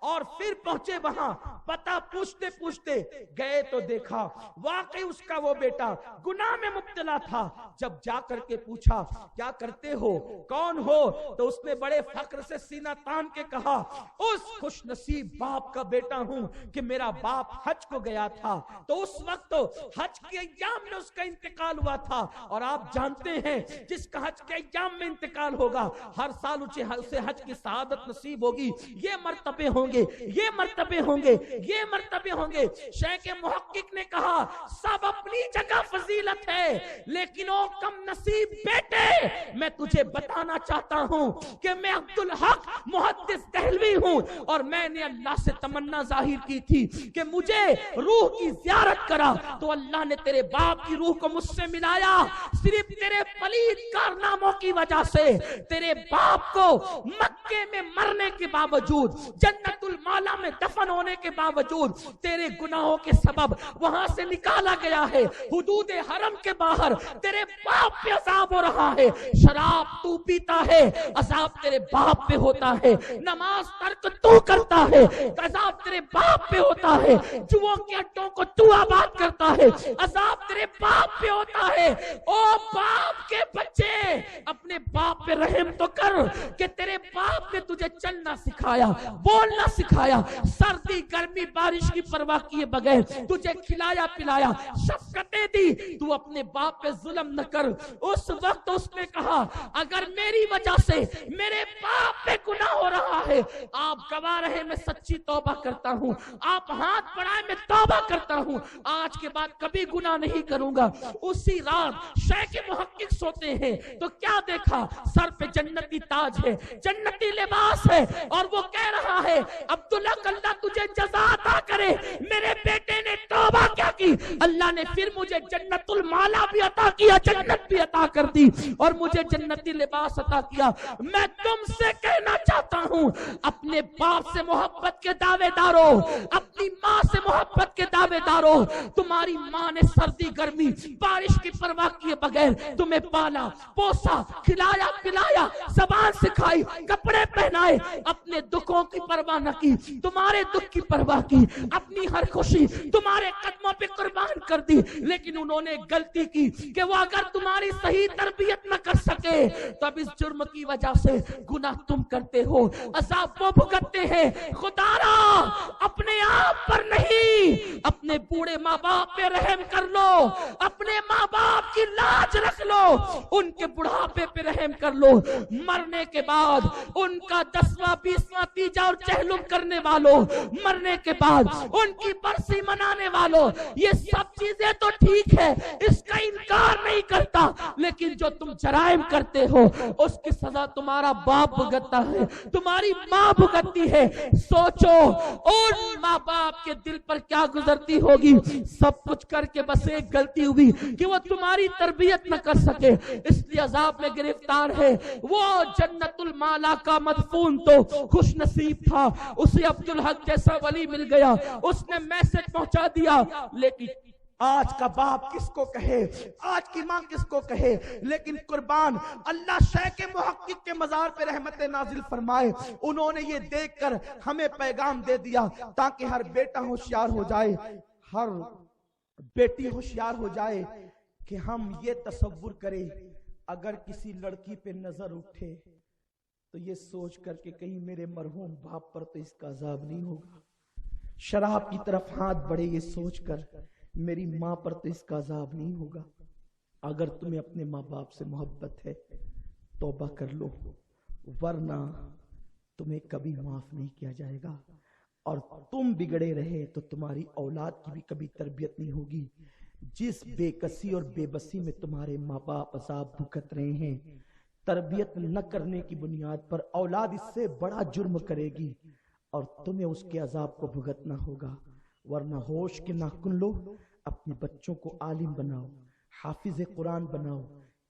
اور پھر پہنچے وہاں، پتہ پوچھتے پوچھتے گئے تو دیکھا واقعی اس کا وہ بیٹا گناہ میں مبتلا تھا۔ جب جا کر کے پوچھا کیا کرتے ہو، کون ہو، تو اس نے بڑے فخر سے سینہ تان کے کہا اس خوش نصیب باپ کا بیٹا ہوں کہ میرا باپ حج کو گیا تھا، تو اس وقت حج کے ایام میں اس کا انتقال ہوا تھا، اور آپ جانتے ہیں جس کا حج کے ایام میں انتقال ہوگا ہر سال اسے حج کی سعادت نصیب ہوگی۔ یہ مرتبے ہوں گے، یہ مرتبے ہوں گے، یہ مرتبے ہوں گے۔ شیخ محقق نے کہا سب اپنی جگہ فضیلت ہے، لیکن او کم نصیب بیٹے، میں تجھے بتانا چاہتا ہوں کہ میں عبدالحق محدث دہلوی ہوں، اور میں نے اللہ سے تمنا ظاہر کی تھی کہ مجھے روح کی زیارت کرا، تو اللہ نے تیرے باپ کی روح کو مجھ سے ملایا۔ صرف تیرے پلید کارناموں کی وجہ سے تیرے باپ کو مکے میں مرنے کے باوجود جنت المالا میں دفن ہونے کے باوجود تیرے گناہوں کے سبب وہاں سے نکالا گیا ہے، حدود حرم کے باہر تیرے باپ پہ عذاب ہو رہا ہے، شراب تو پیتا ہے عذاب تیرے باپ پہ ہوتا ہے، نماز ترک تو کرتا ہے عذاب تیرے باپ پہ ہوتا ہے، جوؤں کے اڈوں کو تو آباد کرتا ہے عذاب تیرے باپ پہ ہوتا ہے۔ او باپ کے بچے، اپنے باپ پہ رحم تو کر کہ تیرے باپ نے تجھے چلنا سکھایا، بولنا سکھایا، سردی گرمی بارش کی پرواہ کیے بغیر تجھے کھلایا پلایا، شفقتیں دی، تو اپنے باپ پہ ظلم نہ کر۔ اس وقت اس نے کہا اگر میری وجہ سے میرے باپ پہ گناہ ہو رہا ہے، آپ گواہ رہے میں سچی توبہ کرتا ہوں، آپ ہاتھ بڑھائے میں توبہ کرتا ہوں، آج کے بعد کبھی گناہ نہیں کروں گا۔ اسی رات شیخ محقق سوتے ہیں تو کیا دیکھا؟ سر پہ جنتی تاج ہے، جنتی لباس ہے، اور وہ کہہ رہا ہے عبداللہ اللہ تجھے جزا عطا کرے، میرے بیٹے نے توبہ کیا کی، اللہ نے پھر مجھے جنت المالا بھی عطا کیا، جنت بھی عطا کر دی اور مجھے جنتی لباس عطا کیا۔ میں تم سے کہنا چاہتا ہوں اپنے باپ سے محبت کے دعوے دارو، اپنی ماں سے محبت کے دعوے دارو، تمہاری ماں نے سردی گرمی بارش کی پرواہ کیے بغیر تمہیں پالا پوسا، کھلایا پلایا، زبان سکھائی، کپڑے پہنائے، اپنے دکھوں کی پرواہ نہ کی، تمہارے دکھ کی پرواہ کی، اپنی ہر خوشی تمہارے قدموں پہ قربان کر دی، لیکن انہوں نے غلطی کی کہ وہ اگر تمہاری صحیح تربیت نہ کر سکے تو اب اس جرم کی وجہ سے گناہ تم کرتے ہو، عذاب وہ بھگتتے ہیں۔ خدا را اپنے آپ پر نہیں، اپنے بوڑھے ماں باپ پہ رحم کر لو، اپنے ماں باپ کی لاج رکھ لو، ان کے بڑھاپے پہ رحم کر لو، مرنے کے بعد ان کا 10واں 20واں تیجا اور چہلم کرنے والوں، مرنے کے بعد ان کی برسی منانے والوں، یہ سب چیزیں تو ٹھیک ہے، اس کا انکار نہیں کرتا، لیکن جو تم جرائم کرتے ہو اس کی سزا تمہارا باپ بھگتتا ہے، تمہاری ماں بھگتتی ہے۔ سوچو ان ماں باپ کے دل پر کیا گزرتی ہوگی، سب کچھ کر کے بس ایک غلطی ہوئی کہ وہ تمہاری تربیت نہ کر سکے، اس لیے عذاب میں گرفتار ہے۔ وہ جنت المالا کا مدفون تو خوش نصیب تھا، اسے عبدالحق جیسا ولی مل گیا، اس نے میسج پہنچا دیا، لیکن آج کا باپ کس کو کہے، آج کی ماں کس کو کہے، لیکن قربان اللہ شیخ محقق کے مزار پہ رحمت نازل فرمائے، انہوں نے یہ دیکھ کر ہمیں پیغام دے دیا تاکہ ہر بیٹا ہوشیار ہو جائے، ہر بیٹی ہوشیار ہو جائے کہ ہم یہ تصور کریں اگر کسی لڑکی پہ نظر اٹھے تو یہ سوچ کر کہ کہیں میرے مرحوم باپ پر تو اس کا عذاب نہیں ہوگا، شراب کی طرف ہاتھ بڑھے یہ سوچ کر میری ماں پر تو اس کا عذاب نہیں ہوگا۔ اگر تمہیں اپنے ماں باپ سے محبت ہے توبہ کر لو، ورنہ تمہیں کبھی معاف نہیں کیا جائے گا، اور تم بگڑے رہے تو تمہاری اولاد کی بھی کبھی تربیت نہیں ہوگی۔ جس بے کسی اور بے بسی میں تمہارے ماں باپ عذاب بھگت رہے ہیں، تربیت نہ کرنے کی بنیاد پر اولاد اس سے بڑا جرم کرے گی اور تمہیں اس کے عذاب کو بھگتنا ہوگا، ورنہ ہوش کے ناخن لو، اپنے بچوں کو عالم بناؤ، حافظ قرآن بناؤ،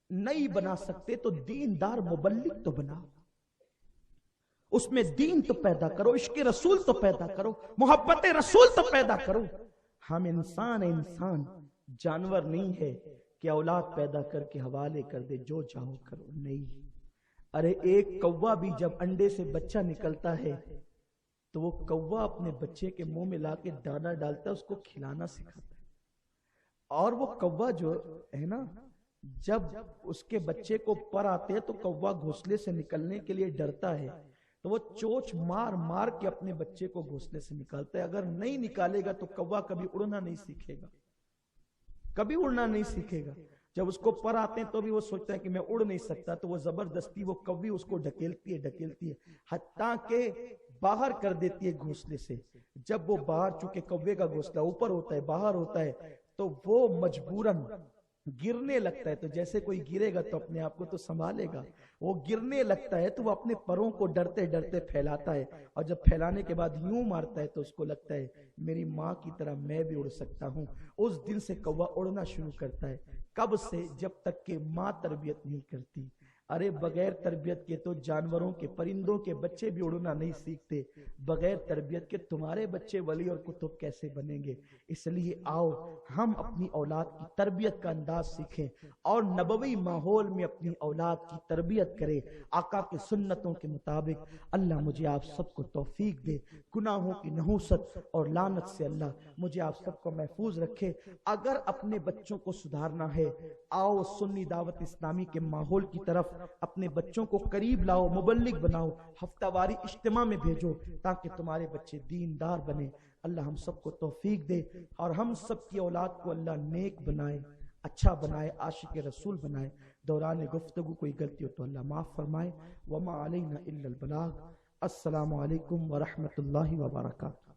نہیں بنا سکتے تو دیندار مبلغ تو بناؤ، اس میں دین تو پیدا کرو، عشق رسول تو پیدا کرو، محبت رسول تو پیدا کرو۔ ہم انسان ہیں، انسان جانور نہیں ہے کہ اولاد پیدا کر کے حوالے کر دے جو چاہو کرو، نہیں۔ ارے ایک کوا بھی جب انڈے سے بچہ نکلتا ہے تو وہ کوا اپنے بچے کے منہ میں لا کے دانا ڈالتا ہے، اس کو کھلانا سکھاتا ہے، اور وہ کوا جو ہے نا جب اس کے بچے کو پر آتے ہیں تو کوا گھونسلے سے نکلنے کے لیے ڈرتا ہے تو وہ چوچ مار مار کے اپنے بچے کو گھونسلے سے نکالتا ہے، اگر نہیں نکالے گا تو کوا کبھی اڑنا نہیں سیکھے گا، کبھی اڑنا نہیں سیکھے گا۔ جب اس کو پر آتے ہیں تو بھی وہ سوچتا ہے کہ میں اڑ نہیں سکتا، تو وہ زبردستی وہ کوی اس کو ڈھکیلتی ہے حتیٰ کہ باہر کر دیتی ہے گھونسلے سے۔ جب وہ باہر، چونکہ کوے کا گھونسلہ اوپر ہوتا ہے باہر ہوتا ہے، تو وہ مجبوراً گرنے لگتا ہے، تو جیسے کوئی گرے گا تو اپنے آپ کو تو سنبھالے گا، وہ گرنے لگتا ہے تو وہ اپنے پروں کو ڈرتے ڈرتے پھیلاتا ہے، اور جب پھیلانے کے بعد یوں مارتا ہے تو اس کو لگتا ہے میری ماں کی طرح میں بھی اڑ سکتا ہوں۔ اس دن سے کوا اڑنا شروع کرتا ہے۔ کب سے؟ جب تک کہ ماں تربیت نہیں کرتی۔ ارے بغیر تربیت کے تو جانوروں کے پرندوں کے بچے بھی اڑنا نہیں سیکھتے، بغیر تربیت کے تمہارے بچے ولی اور کتب کیسے بنیں گے؟ اس لیے آؤ ہم اپنی اولاد کی تربیت کا انداز سیکھیں اور نبوی ماحول میں اپنی اولاد کی تربیت کریں آقا کی سنتوں کے مطابق۔ اللہ مجھے آپ سب کو توفیق دے، گناہوں کی نحوست اور لعنت سے اللہ مجھے آپ سب کو محفوظ رکھے۔ اگر اپنے بچوں کو سدھارنا ہے، آؤ سنی دعوت اسلامی کے ماحول کی طرف اپنے بچوں کو قریب لاؤ، مبلغ بناؤ، ہفتہ واری اجتماع میں بھیجو تاکہ تمہارے بچے دیندار بنے۔ اللہ ہم سب کو توفیق دے اور ہم سب کی اولاد کو اللہ نیک بنائے، اچھا بنائے، عاشق رسول بنائے۔ دوران گفتگو کوئی غلطی ہو تو اللہ معاف فرمائے۔ وما علینا الا البلاغ۔ السلام علیکم ورحمۃ اللہ وبرکاتہ۔